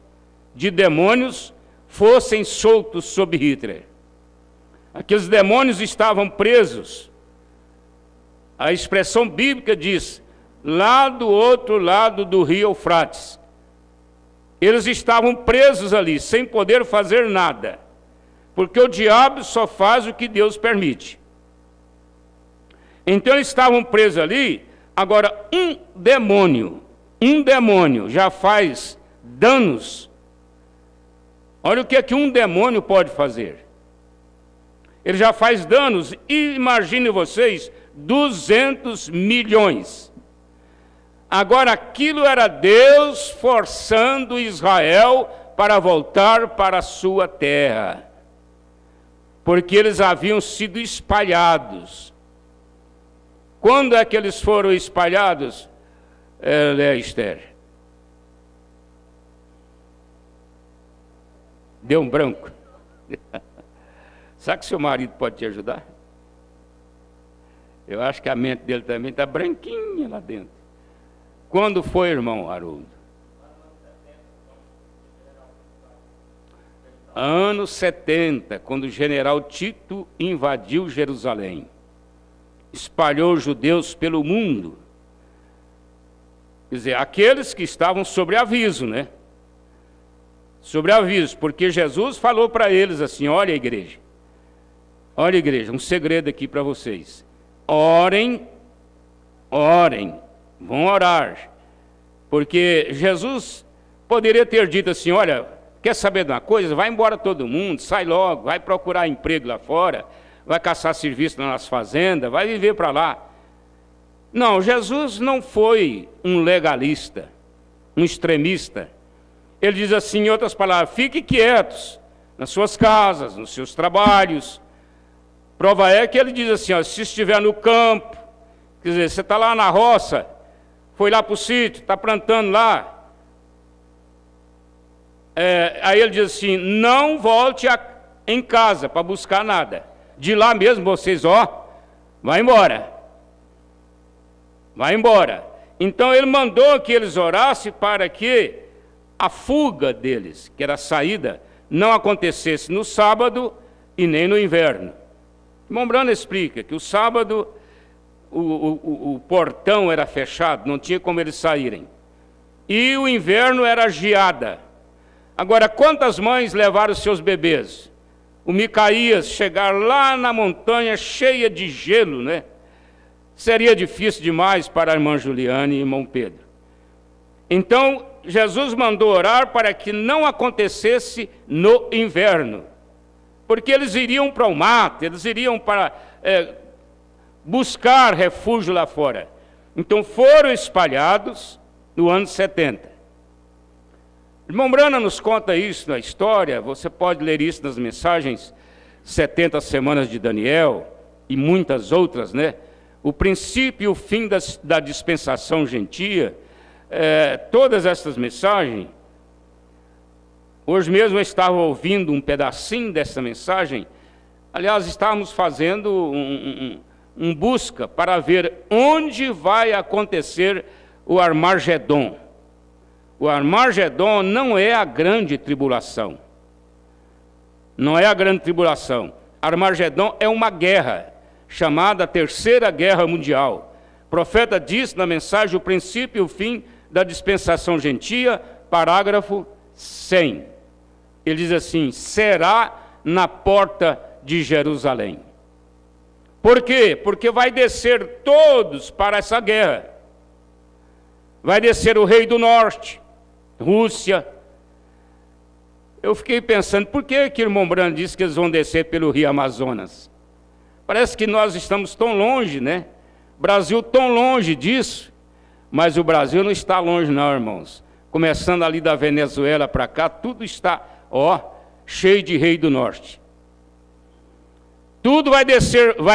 de demônios fossem soltos sob Hitler. Aqueles demônios estavam presos. A expressão bíblica diz, lá do outro lado do rio Eufrates. Eles estavam presos ali, sem poder fazer nada, porque o diabo só faz o que Deus permite. Então eles estavam presos ali. Agora, um demônio já faz danos. Olha o que é que um demônio pode fazer. Ele já faz danos, e imagine vocês, 200 milhões. Agora, aquilo era Deus forçando Israel para voltar para a sua terra, porque eles haviam sido espalhados. Quando é que eles foram espalhados, Esther? Deu um branco. Sabe que seu marido pode te ajudar? Eu acho que a mente dele também está branquinha lá dentro. Quando foi, irmão Haroldo? Anos 70, quando o general Tito invadiu Jerusalém. Espalhou os judeus pelo mundo. Quer dizer, aqueles que estavam sobre aviso, né? Sobre aviso, porque Jesus falou para eles assim, olha igreja, um segredo aqui para vocês. Orem, vão orar. Porque Jesus poderia ter dito assim, olha, quer saber de uma coisa? Vai embora todo mundo, sai logo, vai procurar emprego lá fora, vai caçar serviço nas fazendas, vai viver para lá. Não, Jesus não foi um legalista, um extremista. Ele diz assim, em outras palavras, fiquem quietos nas suas casas, nos seus trabalhos. Prova é que ele diz assim, ó, se estiver no campo, quer dizer, você está lá na roça, foi lá para o sítio, está plantando lá. Aí ele diz assim, não volte em casa para buscar nada. De lá mesmo vocês, vai embora. Vai embora. Então ele mandou que eles orassem para que a fuga deles, que era a saída, não acontecesse no sábado e nem no inverno. Irmão Brano explica que o sábado o portão era fechado, não tinha como eles saírem. E o inverno era geada. Agora, quantas mães levaram seus bebês? O Micaías chegar lá na montanha cheia de gelo, né? Seria difícil demais para a irmã Juliane e irmão Pedro. Então, Jesus mandou orar para que não acontecesse no inverno, porque eles iriam para o mato, eles iriam para buscar refúgio lá fora. Então foram espalhados no ano 70. Irmão Brana nos conta isso na história, você pode ler isso nas mensagens 70 semanas de Daniel e muitas outras, né? O princípio e o fim da dispensação gentia, todas essas mensagens. Hoje mesmo eu estava ouvindo um pedacinho dessa mensagem. Aliás, estávamos fazendo um busca para ver onde vai acontecer o Armagedon. O Armagedon não é a grande tribulação. Não é a grande tribulação. Armagedon é uma guerra, chamada Terceira Guerra Mundial. O profeta diz na mensagem o princípio e o fim da dispensação gentia, parágrafo 100. Ele diz assim, será na porta de Jerusalém. Por quê? Porque vai descer todos para essa guerra. vai descer o rei do norte, Rússia. Eu fiquei pensando, por que o irmão Brando disse que eles vão descer pelo rio Amazonas? Parece que nós estamos tão longe, né? Brasil tão longe disso, mas o Brasil não está longe não, irmãos. Começando ali da Venezuela para cá, tudo está, cheio de rei do norte. Tudo vai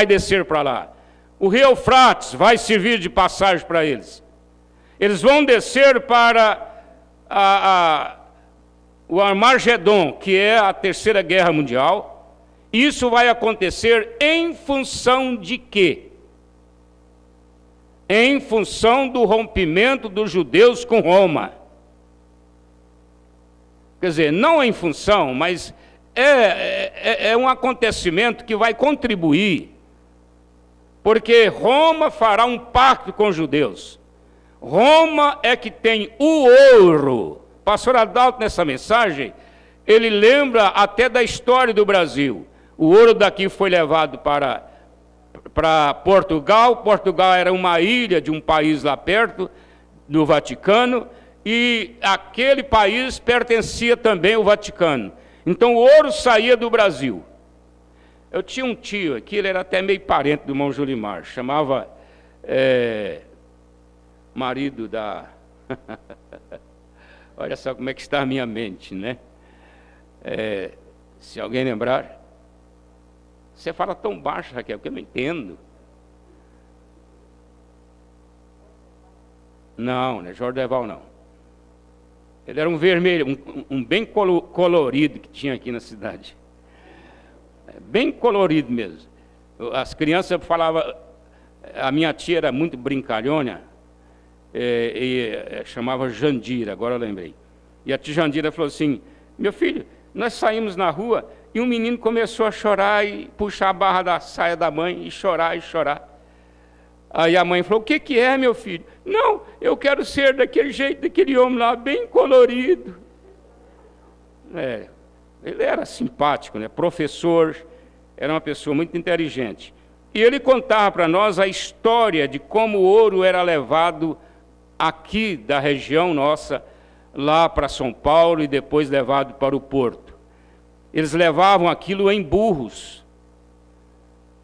descer para lá. O rio Eufrates vai servir de passagem para eles. Eles vão descer para o Armagedon, que é a Terceira Guerra Mundial. Isso vai acontecer em função de quê? Em função do rompimento dos judeus com Roma. Quer dizer, não em função, mas é um acontecimento que vai contribuir, porque Roma fará um pacto com os judeus. Roma é que tem o ouro. Pastor Adalto, nessa mensagem, ele lembra até da história do Brasil. O ouro daqui foi levado para Portugal. Portugal era uma ilha de um país lá perto, do Vaticano, e aquele país pertencia também ao Vaticano. Então o ouro saía do Brasil. Eu tinha um tio aqui, ele era até meio parente do irmão Julimar, chamava marido da... Olha só como é que está a minha mente, né? Se alguém lembrar... Você fala tão baixo, Raquel, que eu não entendo. Não, não é Jordeval, não. Ele era um vermelho, um bem colorido que tinha aqui na cidade. Bem colorido mesmo. As crianças falavam... A minha tia era muito brincalhona, chamava Jandira, agora eu lembrei. E a tia Jandira falou assim, meu filho, nós saímos na rua e um menino começou a chorar e puxar a barra da saia da mãe e chorar e chorar. Aí a mãe falou, o que é, meu filho? Não, eu quero ser daquele jeito, daquele homem lá, bem colorido. Ele era simpático, né? Professor, era uma pessoa muito inteligente. E ele contava para nós a história de como o ouro era levado aqui da região nossa, lá para São Paulo e depois levado para o porto. Eles levavam aquilo em burros,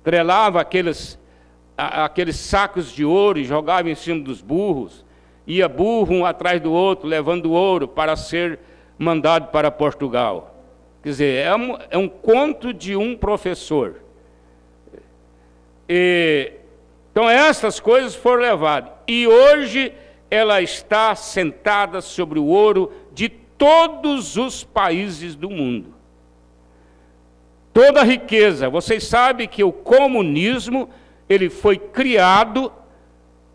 trelavam aqueles sacos de ouro e jogavam em cima dos burros, ia burro um atrás do outro, levando ouro para ser mandado para Portugal. Quer dizer, é um conto de um professor. Então essas coisas foram levadas, e hoje ela está sentada sobre o ouro de todos os países do mundo. Toda a riqueza. Vocês sabem que o comunismo, ele foi criado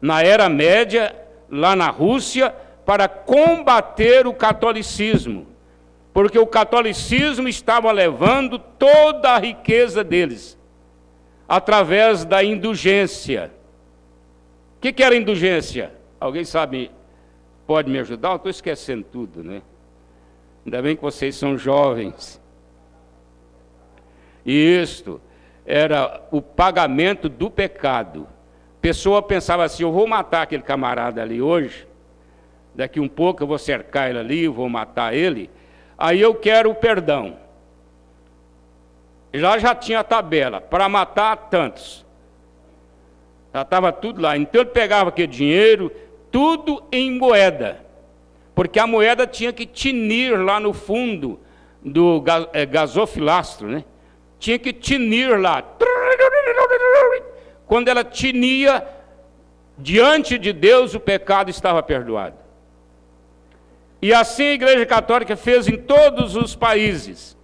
na Era Média, lá na Rússia, para combater o catolicismo, porque o catolicismo estava levando toda a riqueza deles, através da indulgência. O que era indulgência? Alguém sabe, pode me ajudar? Eu estou esquecendo tudo, né? Ainda bem que vocês são jovens. Isto era o pagamento do pecado. A pessoa pensava assim, eu vou matar aquele camarada ali hoje, daqui um pouco eu vou cercar ele ali, vou matar ele, aí eu quero o perdão. Já tinha a tabela, para matar tantos. Já estava tudo lá. Então ele pegava aquele dinheiro, tudo em moeda, porque a moeda tinha que tinir lá no fundo do gasofilastro, né? Tinha que tinir lá. Quando ela tinia, diante de Deus, o pecado estava perdoado. E assim a Igreja Católica fez em todos os países.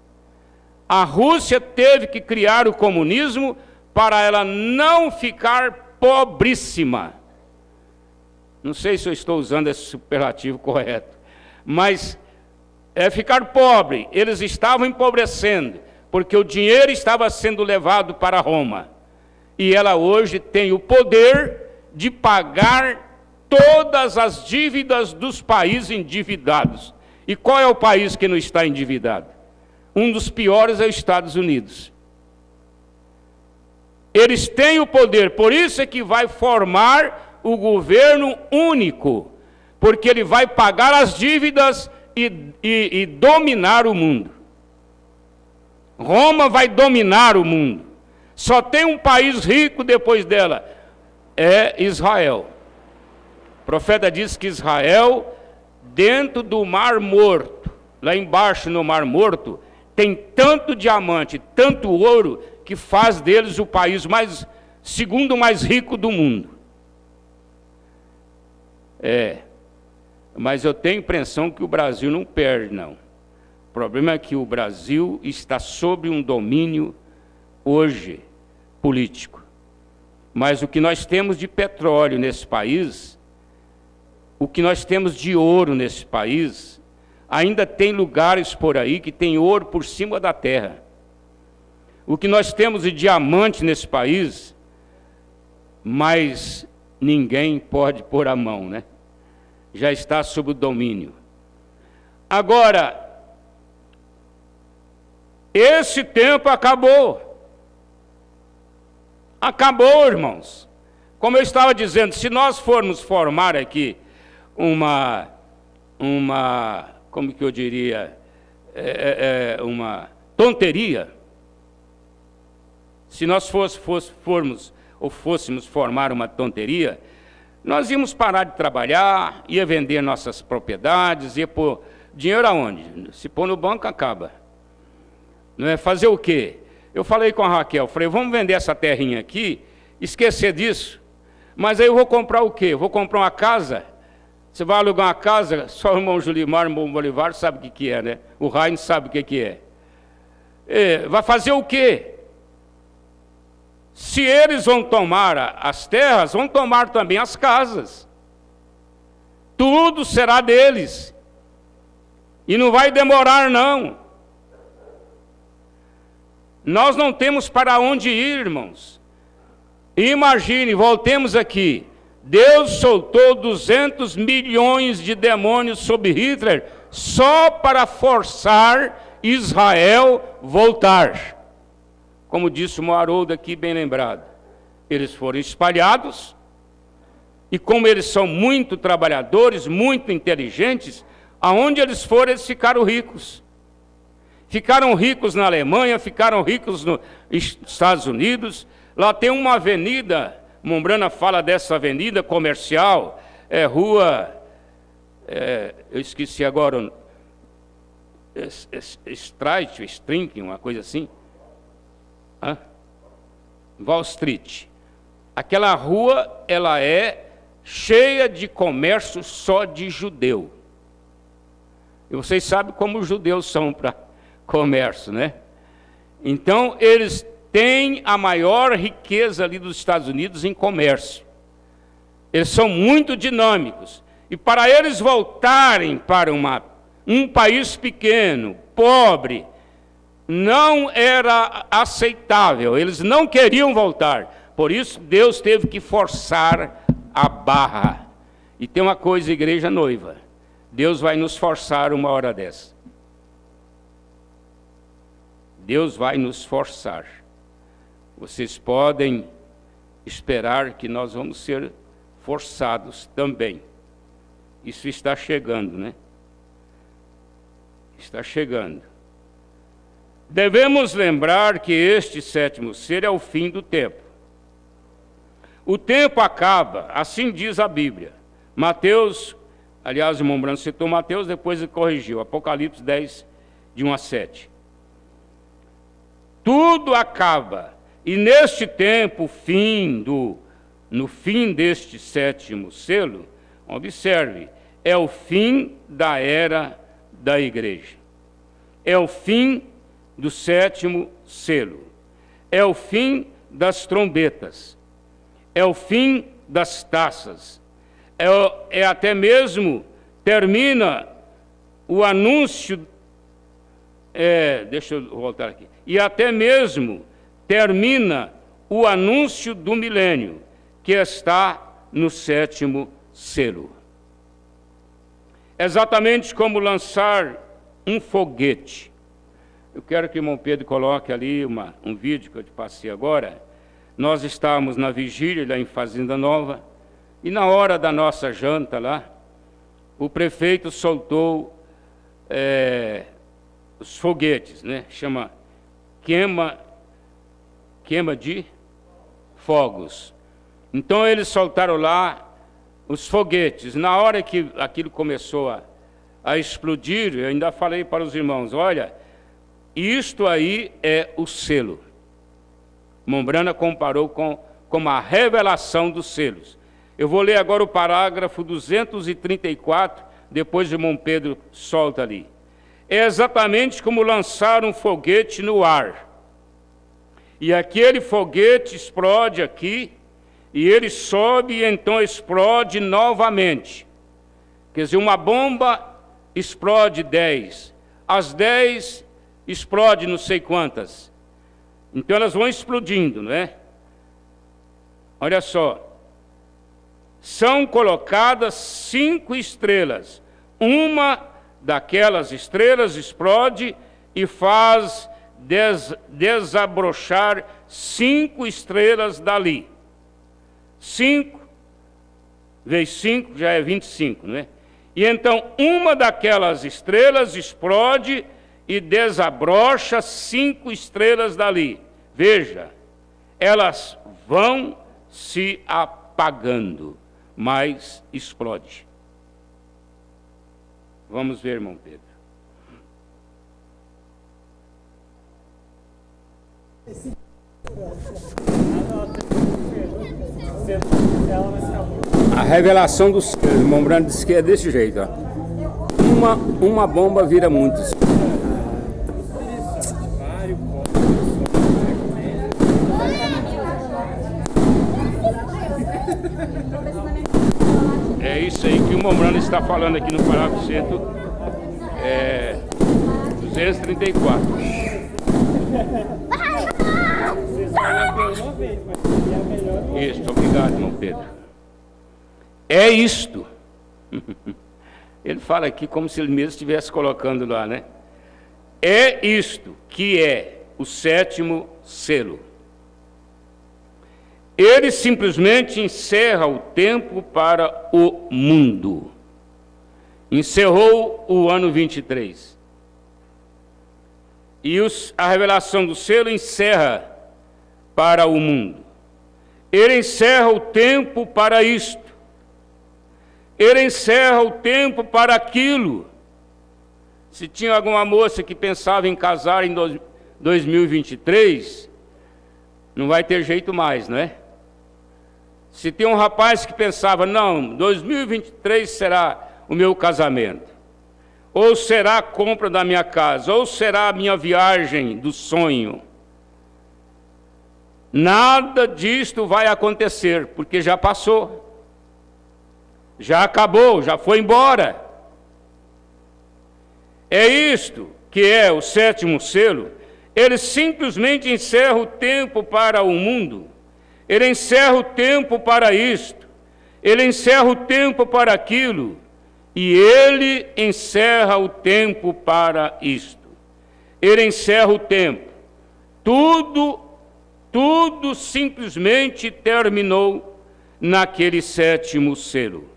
A Rússia teve que criar o comunismo para ela não ficar pobríssima. Não sei se eu estou usando esse superlativo correto, mas ficar pobre. Eles estavam empobrecendo, porque o dinheiro estava sendo levado para Roma. E ela hoje tem o poder de pagar todas as dívidas dos países endividados. E qual é o país que não está endividado? Um dos piores é os Estados Unidos. Eles têm o poder, por isso é que vai formar o governo único. porque ele vai pagar as dívidas e dominar o mundo. Roma vai dominar o mundo. Só tem um país rico depois dela, é Israel. O profeta diz que Israel, dentro do Mar Morto, lá embaixo no Mar Morto, tem tanto diamante, tanto ouro, que faz deles o país segundo mais rico do mundo. Mas eu tenho a impressão que o Brasil não perde, não. O problema é que o Brasil está sob um domínio hoje político. Mas o que nós temos de petróleo nesse país, o que nós temos de ouro nesse país, ainda tem lugares por aí que tem ouro por cima da terra. O que nós temos de diamante nesse país, mas ninguém pode pôr a mão, né? Já está sob o domínio. Agora, esse tempo acabou. Acabou, irmãos. Como eu estava dizendo, se nós formos formar aqui uma como que eu diria, uma tonteria, se nós fôssemos formar uma tonteria, nós íamos parar de trabalhar, ia vender nossas propriedades, ia pôr dinheiro aonde? Se pôr no banco, acaba. Não é? Fazer o quê? Eu falei com a Raquel, falei, vamos vender essa terrinha aqui, esquecer disso, mas aí eu vou comprar o quê? Eu vou comprar uma casa. Você vai alugar uma casa, só o irmão Julimar, o irmão Bolivar sabe o que é, né? O Raine sabe o que é. Vai fazer o quê? Se eles vão tomar as terras, vão tomar também as casas. Tudo será deles. E não vai demorar, não. Nós não temos para onde ir, irmãos. Imagine, voltemos aqui. Deus soltou 200 milhões de demônios sobre Hitler só para forçar Israel voltar. Como disse o Haroldo aqui, bem lembrado. Eles foram espalhados, e como eles são muito trabalhadores, muito inteligentes, aonde eles foram, eles ficaram ricos. Ficaram ricos na Alemanha, ficaram ricos nos Estados Unidos. Lá tem uma avenida, Mombrana fala dessa avenida comercial, eu esqueci agora, Strinking, uma coisa assim. Wall Street. Aquela rua, ela é cheia de comércio só de judeu. E vocês sabem como os judeus são para comércio, né? Então, eles têm a maior riqueza ali dos Estados Unidos em comércio. Eles são muito dinâmicos. E para eles voltarem para um país pequeno, pobre, não era aceitável. Eles não queriam voltar. Por isso, Deus teve que forçar a barra. E tem uma coisa, igreja noiva. Deus vai nos forçar uma hora dessa. Deus vai nos forçar. Vocês podem esperar que nós vamos ser forçados também. Isso está chegando, né? Está chegando. Devemos lembrar que este sétimo ser é o fim do tempo. O tempo acaba, assim diz a Bíblia. Mateus, aliás, o irmão Branco citou Mateus, depois ele corrigiu. Apocalipse 10, de 1 a 7. Tudo acaba. E neste tempo, no fim deste sétimo selo, observe, é o fim da era da igreja. É o fim do sétimo selo. É o fim das trombetas. É o fim das taças. Até mesmo termina o anúncio. Deixa eu voltar aqui. E até mesmo termina o anúncio do milênio, que está no sétimo selo. Exatamente como lançar um foguete. Eu quero que o irmão Pedro coloque ali um vídeo que eu te passei agora. Nós estávamos na vigília lá em Fazenda Nova, e na hora da nossa janta lá, o prefeito soltou os foguetes, né? Chama queima de fogos. Então eles soltaram lá os foguetes. Na hora que aquilo começou a explodir, eu ainda falei para os irmãos, olha, isto aí é o selo. Mombrana comparou com a revelação dos selos. Eu vou ler agora o parágrafo 234, depois de Irmão Pedro solta ali. É exatamente como lançar um foguete no ar. E aquele foguete explode aqui, e ele sobe e então explode novamente. Quer dizer, uma bomba explode 10. As 10 explode não sei quantas. Então elas vão explodindo, não é? Olha só. São colocadas 5 estrelas. Uma daquelas estrelas explode e faz desabrochar 5 estrelas dali. 5 vezes 5 já é 25, não é? E então uma daquelas estrelas explode e desabrocha 5 estrelas dali. Veja, elas vão se apagando, mas explode. Vamos ver, irmão Pedro. A revelação do irmão Brando disse que é desse jeito, ó. Uma bomba vira muitos. É isso aí que o Mombrano está falando aqui no parágrafo 234. Isso, obrigado, irmão Pedro. É isto. Ele fala aqui como se ele mesmo estivesse colocando lá, né? É isto que é o 7º selo. Ele simplesmente encerra o tempo para o mundo. Encerrou o ano 23. E a revelação do selo encerra para o mundo. Ele encerra o tempo para isto. Ele encerra o tempo para aquilo. Se tinha alguma moça que pensava em casar em 2023, não vai ter jeito mais, não é? Se tem um rapaz que pensava, não, 2023 será o meu casamento, ou será a compra da minha casa, ou será a minha viagem do sonho, nada disto vai acontecer, porque já passou, já acabou, já foi embora. É isto que é o 7º selo. Ele simplesmente encerra o tempo para o mundo. Ele encerra o tempo para isto, ele encerra o tempo para aquilo, e ele encerra o tempo para isto. Ele encerra o tempo. Tudo simplesmente terminou naquele 7º selo.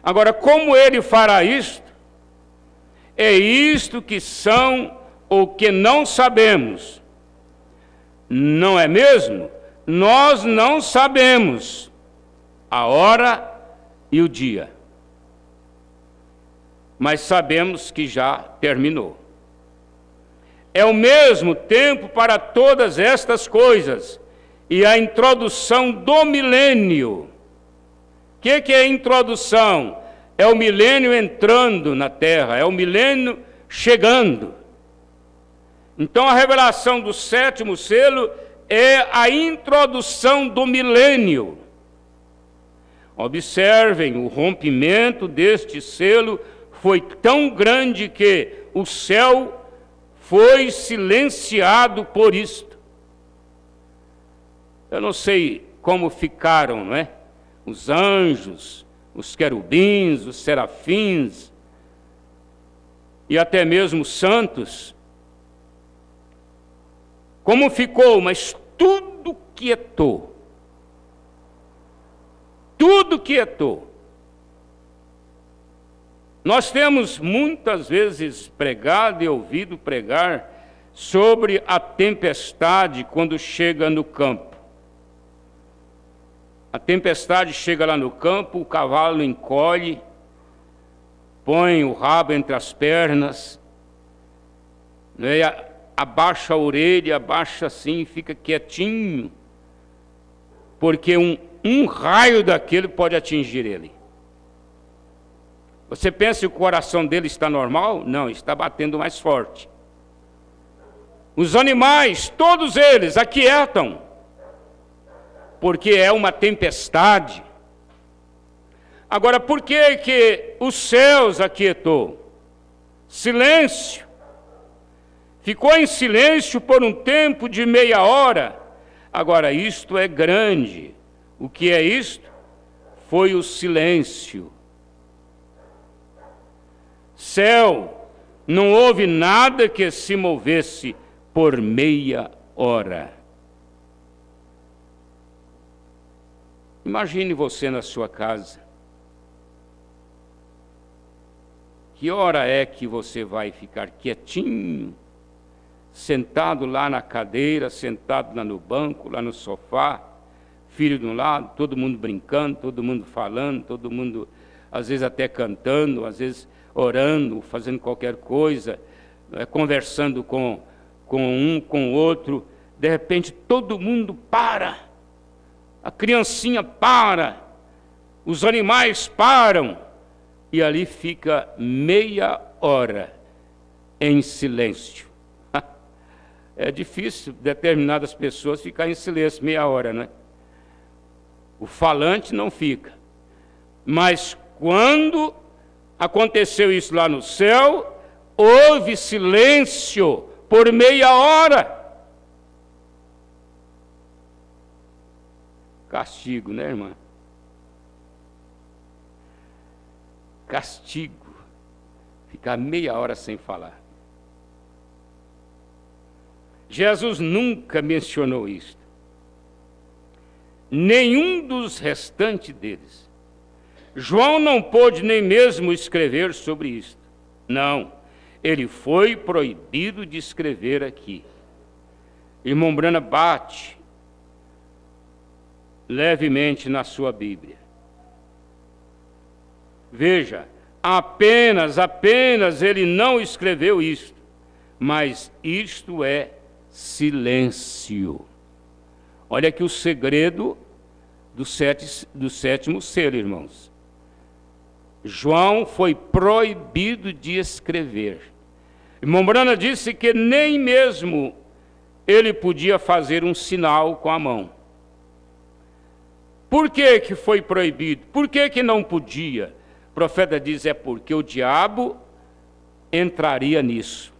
Agora, como ele fará isto? É isto que são ou que não sabemos. Não é mesmo? Nós não sabemos a hora e o dia, mas sabemos que já terminou. É o mesmo tempo para todas estas coisas, e a introdução do milênio. O que é a introdução? É o milênio entrando na Terra, é o milênio chegando. Então a revelação do 7º selo é a introdução do milênio. Observem, o rompimento deste selo foi tão grande que o céu foi silenciado por isto. Eu não sei como ficaram, não é? Os anjos, os querubins, os serafins, e até mesmo os santos. Como ficou, mas tudo quietou. Tudo quietou. Nós temos muitas vezes pregado e ouvido pregar sobre a tempestade quando chega no campo. A tempestade chega lá no campo, o cavalo encolhe, põe o rabo entre as pernas, né, abaixa a orelha, abaixa assim, fica quietinho, porque um raio daquele pode atingir ele. Você pensa que o coração dele está normal? Não, está batendo mais forte. Os animais, todos eles, aquietam, porque é uma tempestade. Agora, por que os céus aquietou? Silêncio. Ficou em silêncio por um tempo de meia hora. Agora, isto é grande. O que é isto? Foi o silêncio. Céu, não houve nada que se movesse por meia hora. Imagine você na sua casa. Que hora é que você vai ficar quietinho, sentado lá na cadeira, sentado lá no banco, lá no sofá, filho de um lado, todo mundo brincando, todo mundo falando, todo mundo, às vezes até cantando, às vezes orando, fazendo qualquer coisa, conversando com um, com o outro. De repente todo mundo para, a criancinha para, os animais param, e ali fica meia hora em silêncio. É difícil determinadas pessoas ficarem em silêncio meia hora, né? O falante não fica. Mas quando aconteceu isso lá no céu, houve silêncio por meia hora. Castigo, né, irmã? Castigo. Ficar meia hora sem falar. Jesus nunca mencionou isto. Nenhum dos restantes deles. João não pôde nem mesmo escrever sobre isto. Não, ele foi proibido de escrever aqui. Irmão Brana bate levemente na sua Bíblia. Veja, apenas ele não escreveu isto, mas isto é silêncio. Olha aqui o segredo do sétimo selo, irmãos. João foi proibido de escrever. Irmão Brana disse que nem mesmo ele podia fazer um sinal com a mão. Por que foi proibido? Por que não podia? O profeta diz, é porque o diabo entraria nisso.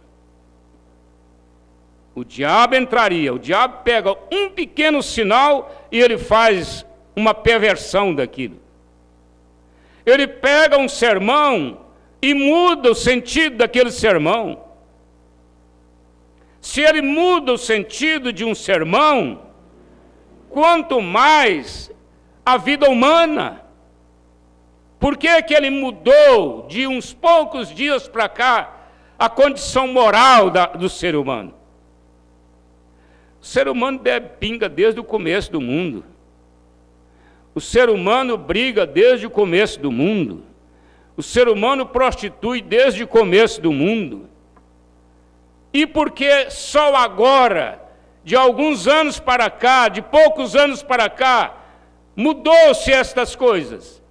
O diabo entraria, o diabo pega um pequeno sinal e ele faz uma perversão daquilo. Ele pega um sermão e muda o sentido daquele sermão. Se ele muda o sentido de um sermão, quanto mais a vida humana. Por que ele mudou de uns poucos dias para cá a condição moral do ser humano? O ser humano bebe pinga desde o começo do mundo. O ser humano briga desde o começo do mundo. O ser humano prostitui desde o começo do mundo. E por que só agora, de alguns anos para cá, de poucos anos para cá, mudou-se estas coisas?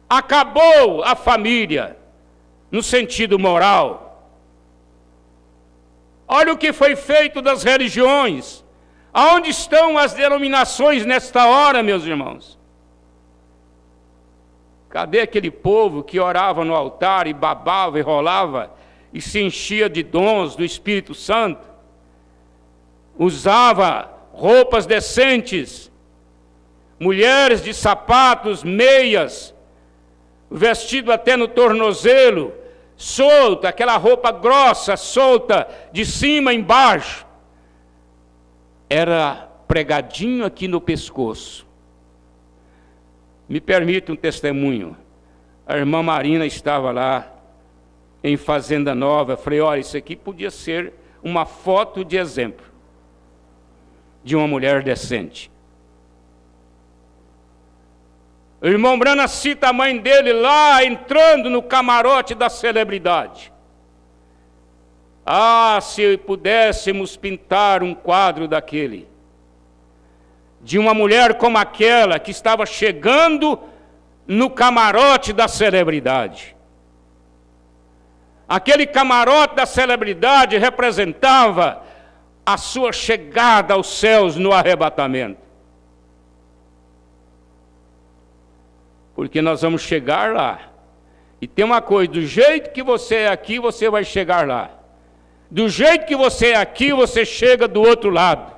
Acabou a família, no sentido moral. Olha o que foi feito das religiões. Aonde estão as denominações nesta hora, meus irmãos? Cadê aquele povo que orava no altar e babava e rolava e se enchia de dons do Espírito Santo? Usava roupas decentes, mulheres de sapatos, meias, vestido até no tornozelo, solta, aquela roupa grossa, solta, de cima embaixo. Era pregadinho aqui no pescoço. Me permite um testemunho. A irmã Marina estava lá em Fazenda Nova. Eu falei, olha, isso aqui podia ser uma foto de exemplo de uma mulher decente. O irmão Brana cita a mãe dele lá, entrando no camarote da celebridade. Ah, se pudéssemos pintar um quadro daquele, de uma mulher como aquela, que estava chegando no camarote da celebridade. Aquele camarote da celebridade representava a sua chegada aos céus no arrebatamento. Porque nós vamos chegar lá. E tem uma coisa, do jeito que você é aqui, você vai chegar lá. Do jeito que você é aqui, você chega do outro lado.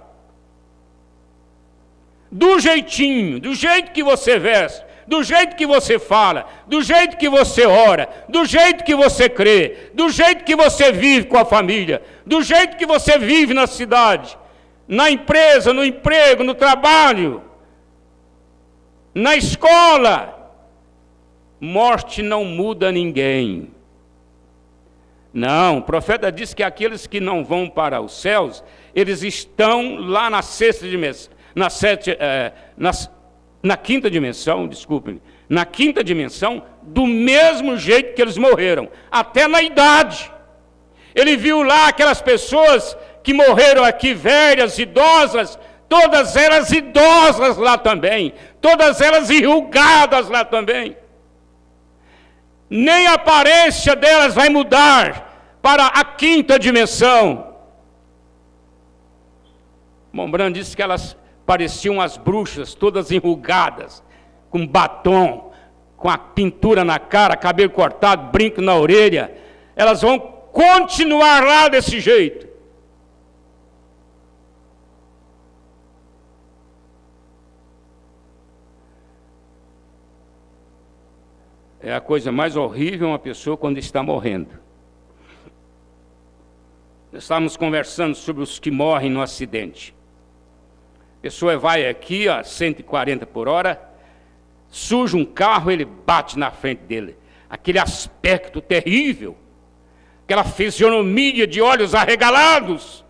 Do jeitinho, do jeito que você veste, do jeito que você fala, do jeito que você ora, do jeito que você crê, do jeito que você vive com a família, do jeito que você vive na cidade, na empresa, no emprego, no trabalho, na escola. Morte não muda ninguém. Não, o profeta diz que aqueles que não vão para os céus, eles estão lá na sexta dimensão, na quinta dimensão, desculpem, na quinta dimensão, do mesmo jeito que eles morreram, até na idade. Ele viu lá aquelas pessoas que morreram aqui, velhas, idosas, todas elas idosas lá também, todas elas enrugadas lá também. Nem a aparência delas vai mudar para a quinta dimensão. Mombrand disse que elas pareciam as bruxas, todas enrugadas, com batom, com a pintura na cara, cabelo cortado, brinco na orelha. Elas vão continuar lá desse jeito. É a coisa mais horrível uma pessoa quando está morrendo. Nós estávamos conversando sobre os que morrem no acidente. A pessoa vai aqui a 140 por hora, surge um carro, ele bate na frente dele. Aquele aspecto terrível, aquela fisionomia de olhos arregalados.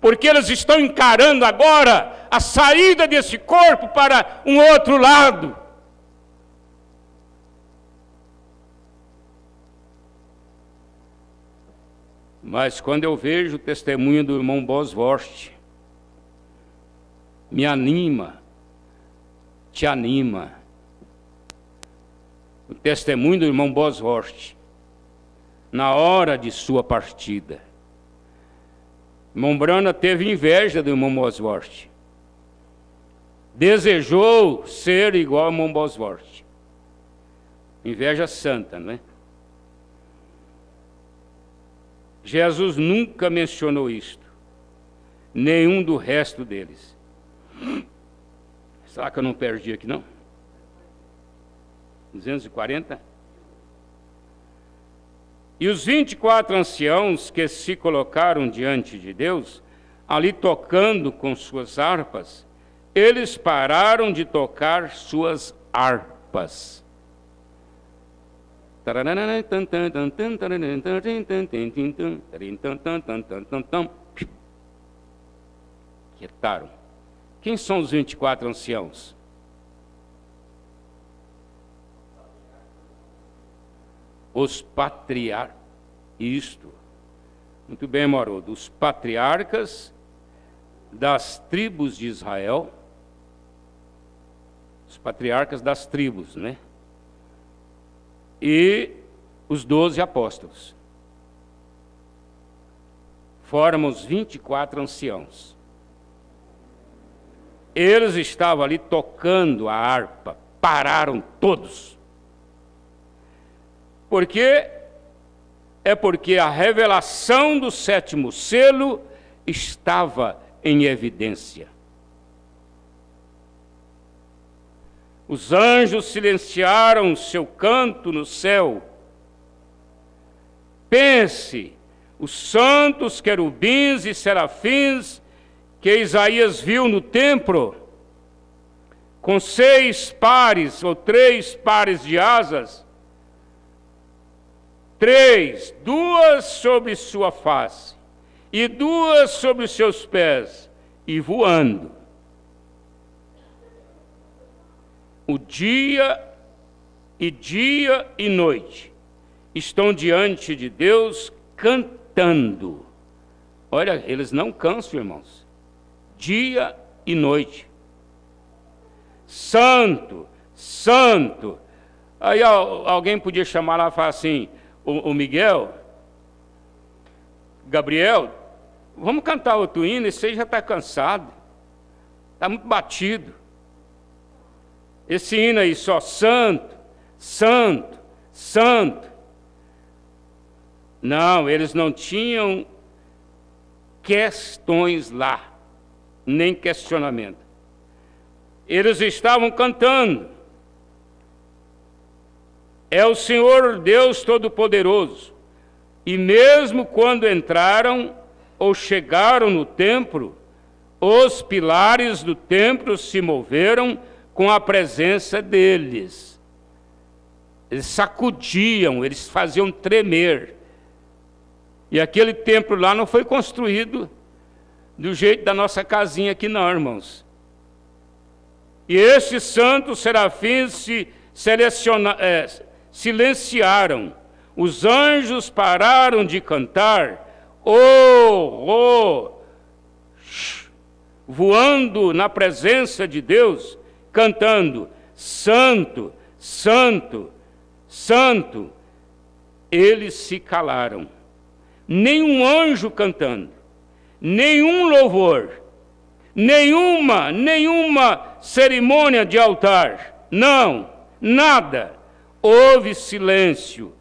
Porque eles estão encarando agora a saída desse corpo para um outro lado. Mas quando eu vejo o testemunho do irmão Bosworth, me anima, te anima. O testemunho do irmão Bosworth, na hora de sua partida. O irmão Brana teve inveja do irmão Bosworth. Desejou ser igual ao irmão Bosworth. Inveja santa, não é? Jesus nunca mencionou isto, nenhum do resto deles. Será que eu não perdi aqui, não? 240? E os 24 anciãos que se colocaram diante de Deus, ali tocando com suas harpas, eles pararam de tocar suas harpas. Quietaram. Quem são os 24 anciãos? Os patriarcas. Isto. Muito bem, Marodo. Os patriarcas das tribos de Israel. Os patriarcas das tribos, né? E os 12 apóstolos. Formam os 24 anciãos. Eles estavam ali tocando a harpa, pararam todos. Por quê? É porque a revelação do sétimo selo estava em evidência. Os anjos silenciaram seu canto no céu. Pense, os santos querubins e serafins que Isaías viu no templo, com 6 pares ou 3 pares de asas, 3, 2 sobre sua face e 2 sobre os seus pés, e voando. O dia e noite estão diante de Deus cantando. Olha, eles não cansam, irmãos. Dia e noite. Santo, santo. Aí alguém podia chamar lá e falar assim, o Miguel, Gabriel, vamos cantar outro hino, esse aí já está cansado, está muito batido. Esse hino aí só, santo, santo, santo. Não, eles não tinham questões lá, nem questionamento. Eles estavam cantando. É o Senhor Deus Todo-Poderoso. E mesmo quando entraram ou chegaram no templo, os pilares do templo se moveram com a presença deles. Eles sacudiam, eles faziam tremer. E aquele templo lá não foi construído do jeito da nossa casinha aqui não, irmãos. E esses santos serafins se silenciaram. Os anjos pararam de cantar, voando na presença de Deus, cantando, santo, santo, santo. Eles se calaram. Nenhum anjo cantando, nenhum louvor, nenhuma cerimônia de altar, não, nada. Houve silêncio.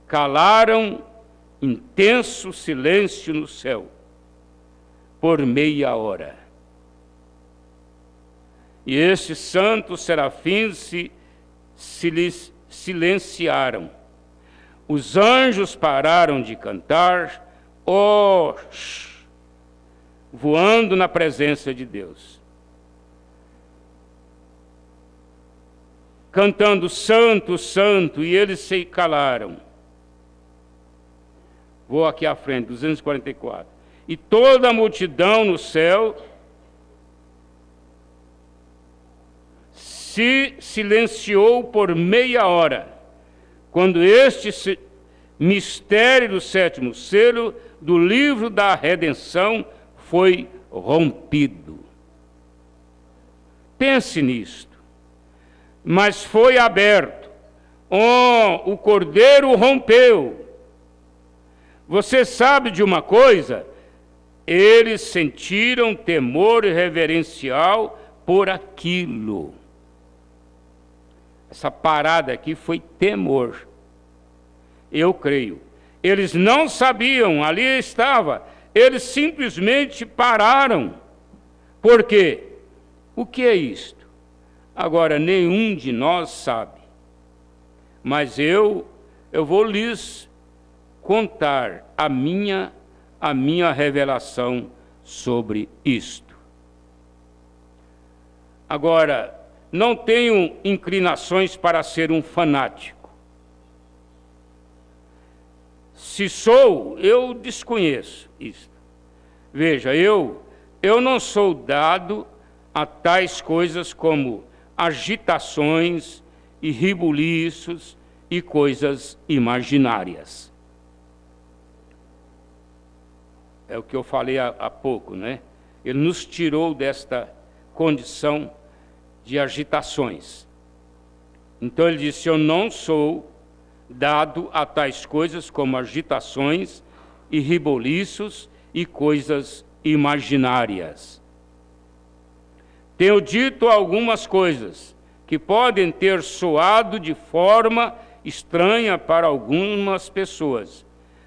Calaram, intenso silêncio no céu, por meia hora. E estes santos serafins se silenciaram. Os anjos pararam de cantar, voando na presença de Deus. Cantando santo, santo, e eles se calaram. Vou aqui à frente, 244. E toda a multidão no céu se silenciou por meia hora, quando este mistério do 7º selo do livro da redenção foi rompido. Pense nisto. Mas foi aberto. O cordeiro rompeu. Você sabe de uma coisa? Eles sentiram temor reverencial por aquilo. Essa parada aqui foi temor. Eu creio. Eles não sabiam, ali estava. Eles simplesmente pararam. Por quê? O que é isto? Agora, nenhum de nós sabe. Mas eu vou lhes contar a minha revelação sobre isto. Agora, não tenho inclinações para ser um fanático. Se sou, eu desconheço isto. Veja, eu não sou dado a tais coisas como agitações e ribuliços e coisas imaginárias. É o que eu falei há pouco, né? Ele nos tirou desta condição de agitações. Então ele disse, eu não sou dado a tais coisas como agitações e reboliços e coisas imaginárias. Tenho dito algumas coisas que podem ter soado de forma estranha para algumas pessoas,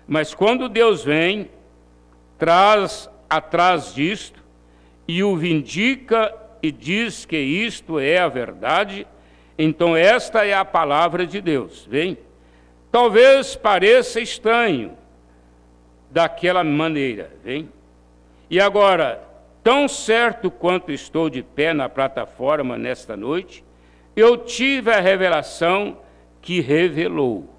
mas quando Deus vem, traz atrás disto e o vindica e diz que isto é a verdade, então esta é a palavra de Deus, vem? Talvez pareça estranho daquela maneira, vem? E agora, tão certo quanto estou de pé na plataforma nesta noite, eu tive a revelação que revelou.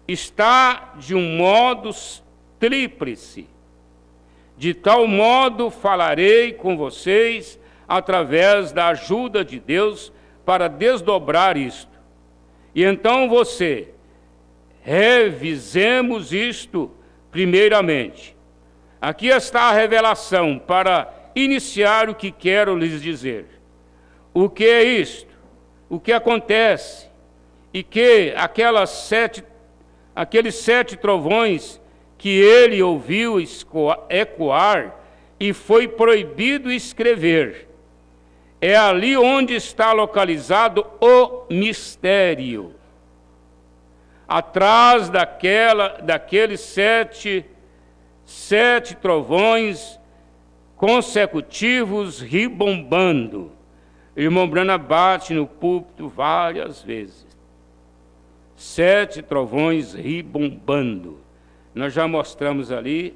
Está de um modo tríplice. De tal modo falarei com vocês através da ajuda de Deus para desdobrar isto. E então revisemos isto primeiramente. Aqui está a revelação para iniciar o que quero lhes dizer. O que é isto? O que acontece? E que aqueles 7 trovões que ele ouviu ecoar e foi proibido escrever. É ali onde está localizado o mistério. Atrás daqueles sete trovões consecutivos ribombando. Irmão Branham bate no púlpito várias vezes. 7 trovões ribombando. Nós já mostramos ali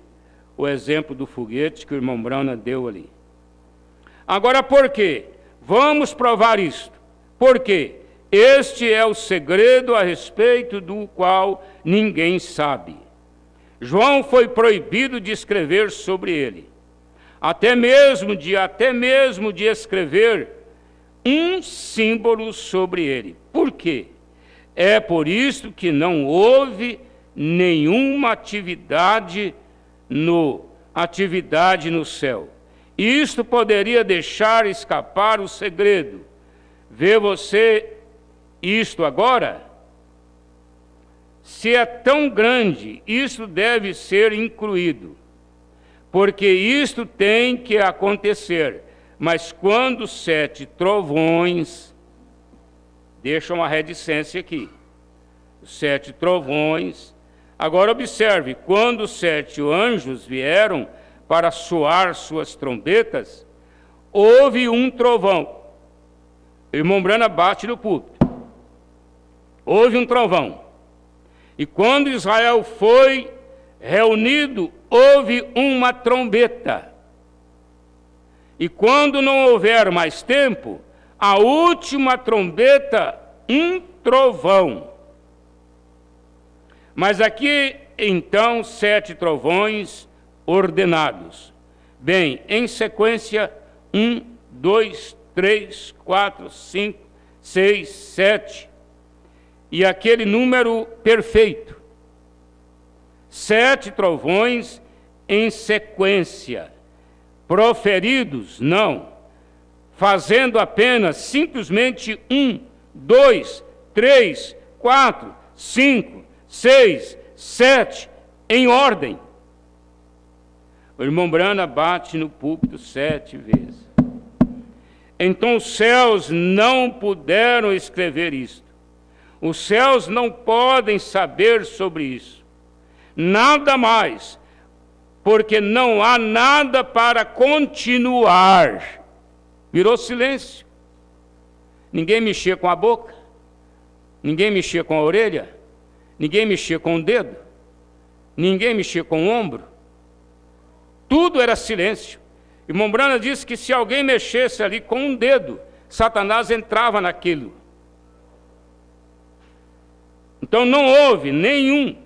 o exemplo do foguete que o irmão Branham deu ali. Agora, por quê? Vamos provar isto. Por quê? Este é o segredo a respeito do qual ninguém sabe. João foi proibido de escrever sobre ele, até mesmo de escrever um símbolo sobre ele. Por quê? É por isso que não houve nenhuma atividade no céu. Isto poderia deixar escapar o segredo. Vê você isto agora? Se é tão grande, isso deve ser incluído, porque isto tem que acontecer. Mas quando 7 trovões, deixa uma reticência aqui, 7 trovões. Agora observe, quando 7 anjos vieram para soar suas trombetas, houve um trovão. Irmão Branham bate no púlpito. Houve um trovão. E quando Israel foi reunido, houve uma trombeta. E quando não houver mais tempo, a última trombeta, um trovão. Mas aqui, então, 7 trovões ordenados. Bem, em sequência, 1, 2, 3, 4, 5, 6, 7. E aquele número perfeito. 7 trovões em sequência. Proferidos, não. Fazendo apenas, simplesmente 1, 2, 3, 4, 5, 6, 7, em ordem. O irmão Branham bate no púlpito 7 vezes. Então os céus não puderam escrever isto. Os céus não podem saber sobre isso. Nada mais, porque não há nada para continuar. Virou silêncio. Ninguém mexia com a boca, ninguém mexia com a orelha, ninguém mexia com o dedo, ninguém mexia com o ombro. Tudo era silêncio. Irmão Branham disse que se alguém mexesse ali com um dedo, Satanás entrava naquilo. Então não houve nenhum.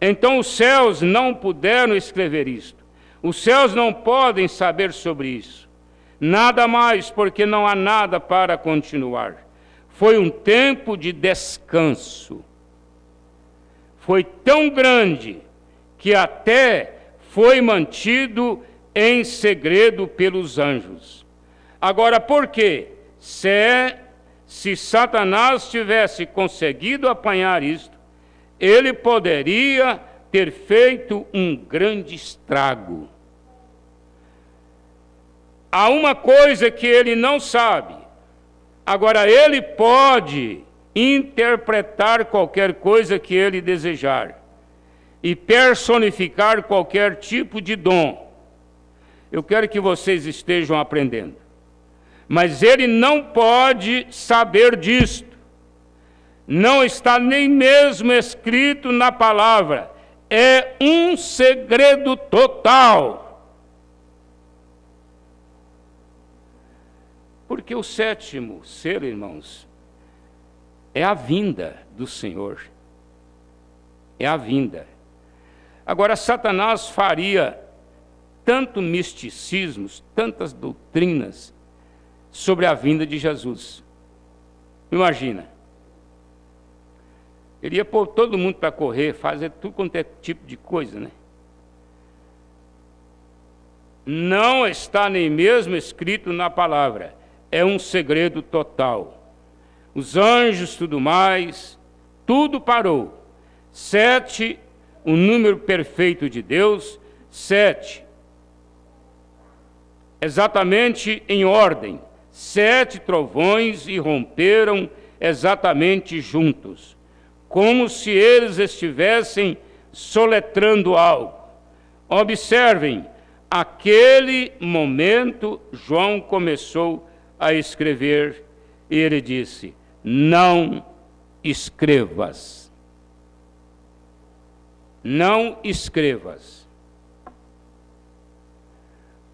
Então os céus não puderam escrever isto. Os céus não podem saber sobre isso. Nada mais, porque não há nada para continuar. Foi um tempo de descanso. Foi tão grande que até foi mantido em segredo pelos anjos. Agora, por quê? Se Satanás tivesse conseguido apanhar isto, ele poderia ter feito um grande estrago. Há uma coisa que ele não sabe. Agora, ele pode interpretar qualquer coisa que ele desejar e personificar qualquer tipo de dom. Eu quero que vocês estejam aprendendo. Mas ele não pode saber disto. Não está nem mesmo escrito na palavra. é um segredo total. Porque o sétimo selo, irmãos, é a vinda do Senhor. É a vinda. Agora, Satanás faria tanto misticismos, tantas doutrinas sobre a vinda de Jesus. Imagina. Ele ia pôr todo mundo para correr, fazer tudo quanto é tipo de coisa, né? Não está nem mesmo escrito na palavra. É um segredo total. Os anjos, tudo mais, tudo parou. 7, o número perfeito de Deus, 7. Exatamente em ordem. 7 trovões irromperam exatamente juntos, como se eles estivessem soletrando algo. Observem, aquele momento João começou a escrever e ele disse: não escrevas. Não escrevas.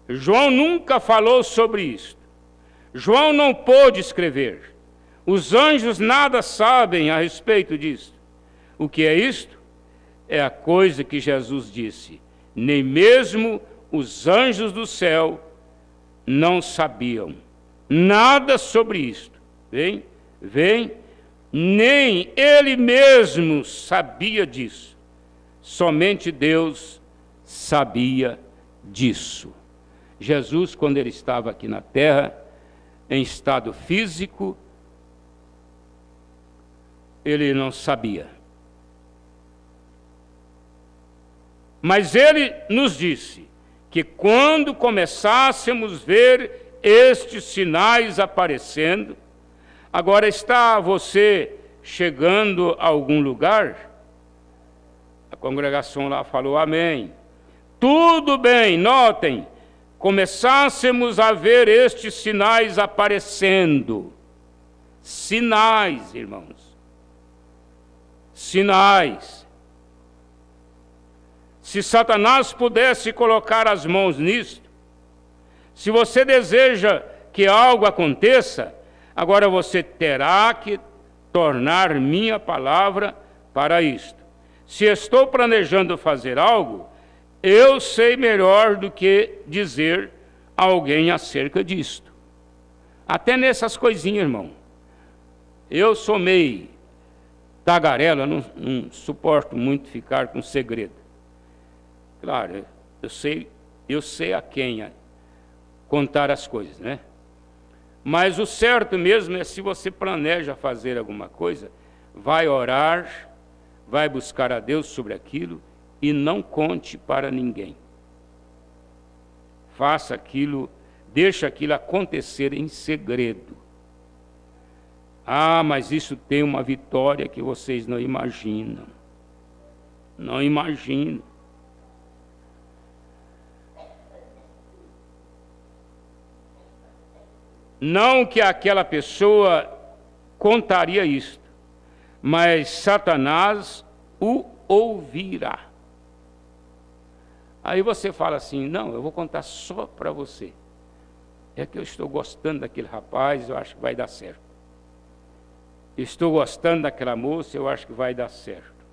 João nunca falou sobre isso. João não pôde escrever. Os anjos nada sabem a respeito disso. O que é isto? É a coisa que Jesus disse. Nem mesmo os anjos do céu não sabiam nada sobre isto. Vem? Nem ele mesmo sabia disso. Somente Deus sabia disso. Jesus, quando ele estava aqui na terra, em estado físico, ele não sabia. Mas ele nos disse que quando começássemos a ver estes sinais aparecendo, agora está você chegando a algum lugar? A congregação lá falou amém. Tudo bem, notem, começássemos a ver estes sinais aparecendo. Sinais, irmãos. Sinais. Se Satanás pudesse colocar as mãos nisto, se você deseja que algo aconteça, agora você terá que tornar minha palavra para isto. Se estou planejando fazer algo, eu sei melhor do que dizer a alguém acerca disto. Até nessas coisinhas, irmão. Eu sou meio tagarela, não suporto muito ficar com segredo. Claro, eu sei a quem contar as coisas, né? Mas o certo mesmo é, se você planeja fazer alguma coisa, vai orar, vai buscar a Deus sobre aquilo e não conte para ninguém. Faça aquilo, deixa aquilo acontecer em segredo. Ah, mas isso tem uma vitória que vocês não imaginam. Não imaginam. Não que aquela pessoa contaria isto, mas Satanás o ouvirá. Aí você fala assim, não, eu vou contar só para você. É que eu estou gostando daquele rapaz, eu acho que vai dar certo. Estou gostando daquela moça, eu acho que vai dar certo.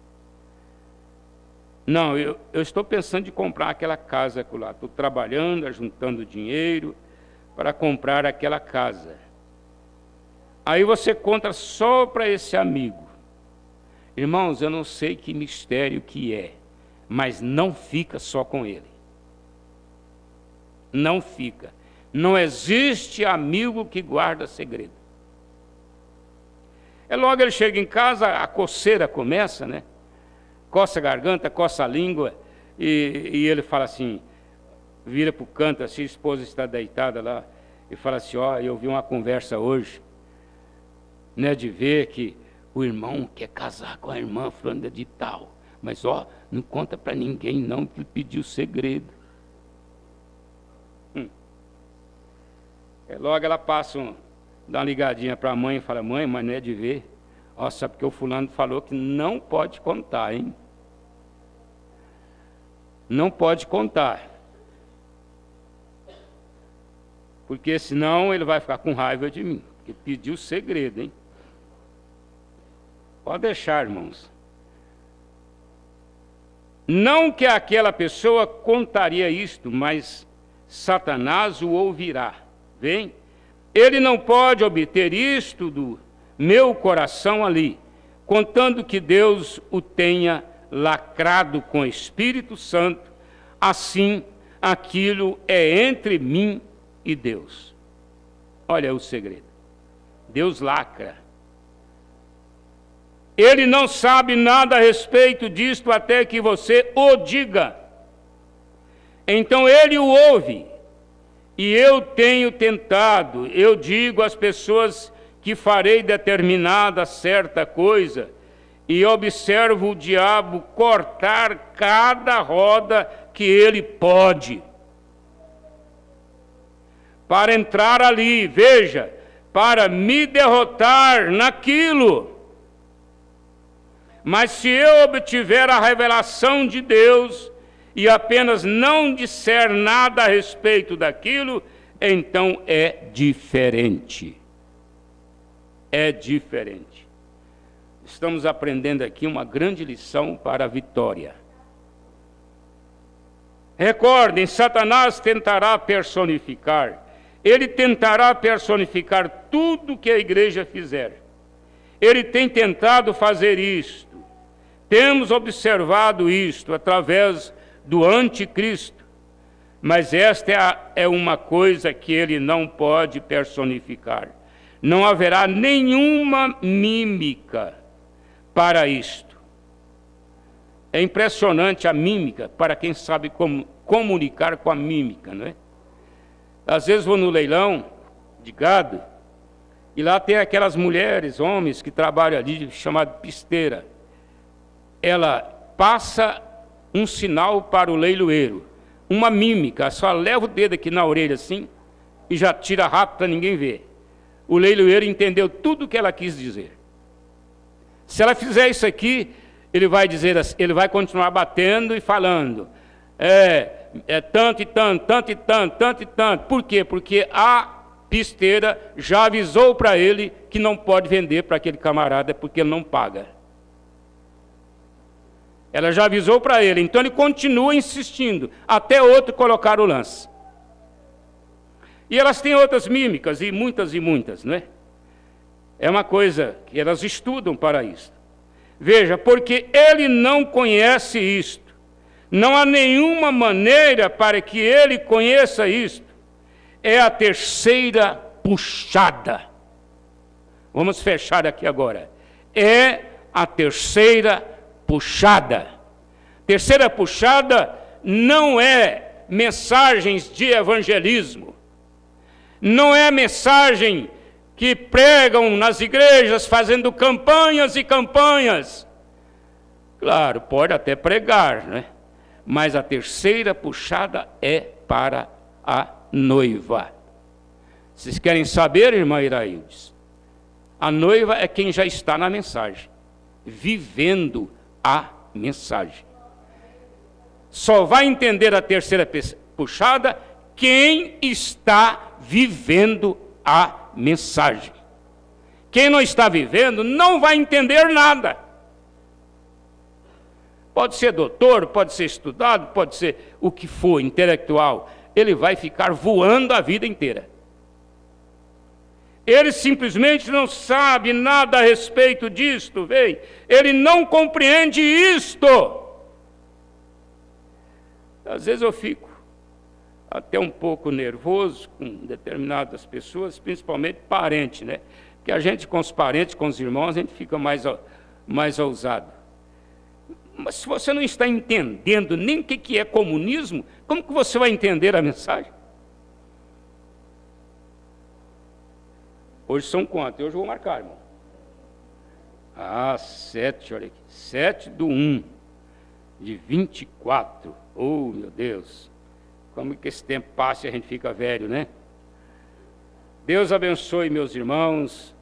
Não, eu estou pensando em comprar aquela casa lá. Estou trabalhando, juntando dinheiro para comprar aquela casa. Aí você conta só para esse amigo. Irmãos, eu não sei que mistério que é, mas não fica só com ele. Não fica. Não existe amigo que guarda segredo. É logo ele chega em casa, a coceira começa, né? Coça a garganta, coça a língua, e ele fala assim, vira para o canto, assim, a esposa está deitada lá, e fala assim, ó, eu vi uma conversa hoje, né, de ver que o irmão quer casar com a irmã fulana de tal, mas ó, não conta para ninguém não, que ele pediu segredo. É logo ela passa, dá uma ligadinha para a mãe e fala, mãe, mas não é de ver, ó, sabe porque o fulano falou que não pode contar, hein? Não pode contar. Porque senão ele vai ficar com raiva de mim. Porque pediu segredo, hein? Pode deixar, irmãos. Não que aquela pessoa contaria isto, mas Satanás o ouvirá. Vem? Ele não pode obter isto do meu coração ali, contando que Deus o tenha lacrado com o Espírito Santo. Assim, aquilo é entre mim e Deus. Olha o segredo. Deus lacra. Ele não sabe nada a respeito disto até que você o diga. Então ele o ouve. E eu tenho tentado, eu digo às pessoas que farei determinada certa coisa, e observo o diabo cortar cada roda que ele pode, para entrar ali, veja, para me derrotar naquilo. Mas se eu obtiver a revelação de Deus e apenas não disser nada a respeito daquilo, então é diferente. É diferente. Estamos aprendendo aqui uma grande lição para a vitória. Recordem, Satanás tentará personificar. Ele tentará personificar tudo que a igreja fizer. Ele tem tentado fazer isto. Temos observado isto através do anticristo. Mas esta é uma coisa que ele não pode personificar. Não haverá nenhuma mímica para isto. É impressionante a mímica, para quem sabe como comunicar com a mímica, não é? Às vezes vou no leilão de gado, e lá tem aquelas mulheres, homens, que trabalham ali, chamado pisteira. Ela passa um sinal para o leiloeiro, uma mímica, só leva o dedo aqui na orelha assim, e já tira rápido para ninguém ver. O leiloeiro entendeu tudo o que ela quis dizer. Se ela fizer isso aqui, ele vai dizer assim, ele vai continuar batendo e falando. É tanto e tanto, tanto e tanto, tanto e tanto. Por quê? Porque a pisteira já avisou para ele que não pode vender para aquele camarada porque ele não paga. Ela já avisou para ele, então ele continua insistindo, até outro colocar o lance. E elas têm outras mímicas, e muitas, não é? É uma coisa que elas estudam para isso. Veja, porque ele não conhece isto. Não há nenhuma maneira para que ele conheça isto. É a terceira puxada. Vamos fechar aqui agora. É a terceira puxada. Terceira puxada não é mensagens de evangelismo. Não é mensagem que pregam nas igrejas fazendo campanhas e campanhas. Claro, pode até pregar, né? Mas a terceira puxada é para a noiva. Vocês querem saber, irmã Iraildes? A noiva é quem já está na mensagem, vivendo a mensagem. Só vai entender a terceira puxada quem está vivendo a mensagem. Quem não está vivendo não vai entender nada. Pode ser doutor, pode ser estudado, pode ser o que for, intelectual. Ele vai ficar voando a vida inteira. Ele simplesmente não sabe nada a respeito disto, veio. Ele não compreende isto. Às vezes eu fico até um pouco nervoso com determinadas pessoas, principalmente parentes, né? Porque a gente com os parentes, com os irmãos, a gente fica mais ousado. Mas se você não está entendendo nem o que é comunismo, como que você vai entender a mensagem? Hoje são quantos? Hoje eu vou marcar, irmão. 7, olha aqui. 7/1/24. Oh, meu Deus. Como que esse tempo passa e a gente fica velho, né? Deus abençoe, meus irmãos.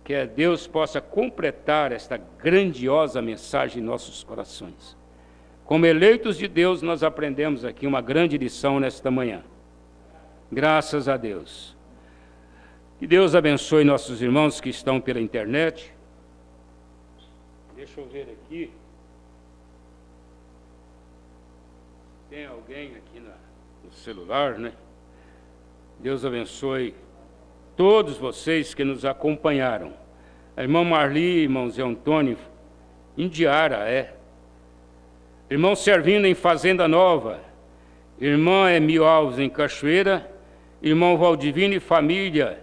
Que Deus possa completar esta grandiosa mensagem em nossos corações. Como eleitos de Deus, nós aprendemos aqui uma grande lição nesta manhã. Graças a Deus. Que Deus abençoe nossos irmãos que estão pela internet. Deixa eu ver aqui. Tem alguém aqui no celular, né? Deus abençoe todos vocês que nos acompanharam. A irmã Marli, irmão Zé Antônio, Indiara, irmão Servindo em Fazenda Nova, irmã Emil Alves em Cachoeira, irmão Valdivino e família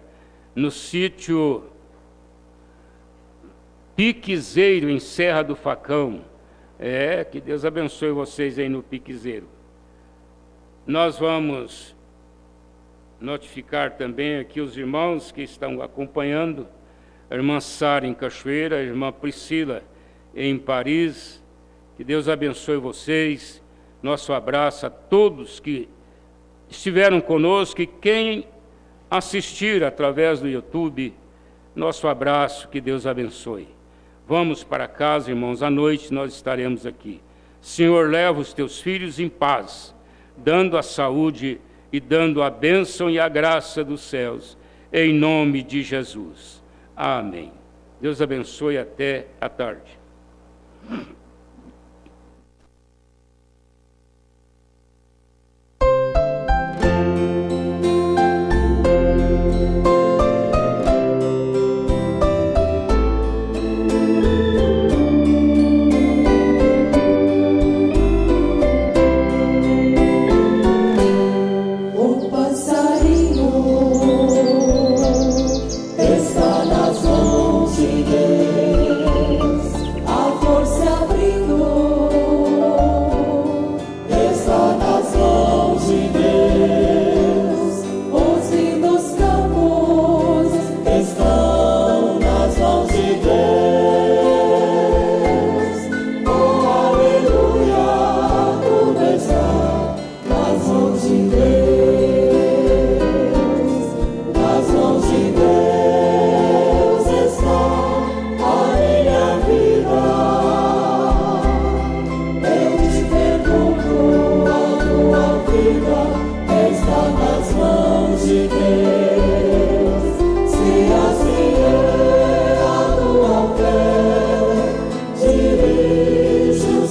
no sítio Piquezeiro, em Serra do Facão. Que Deus abençoe vocês aí no Piquezeiro. Nós vamos notificar também aqui os irmãos que estão acompanhando, a irmã Sara em Cachoeira, a irmã Priscila em Paris. Que Deus abençoe vocês. Nosso abraço a todos que estiveram conosco e quem assistir através do YouTube, nosso abraço, que Deus abençoe. Vamos para casa, irmãos, à noite nós estaremos aqui. Senhor, leva os teus filhos em paz, dando a saúde e dando a bênção e a graça dos céus, em nome de Jesus. Amém. Deus abençoe, até a tarde.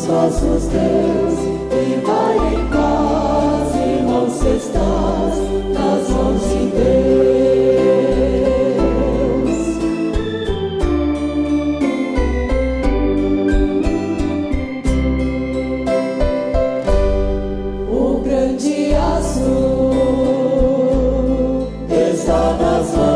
Nossos Deus, e vai em paz, irmão, se estás nas mãos de Deus. O grande azul está nas mãos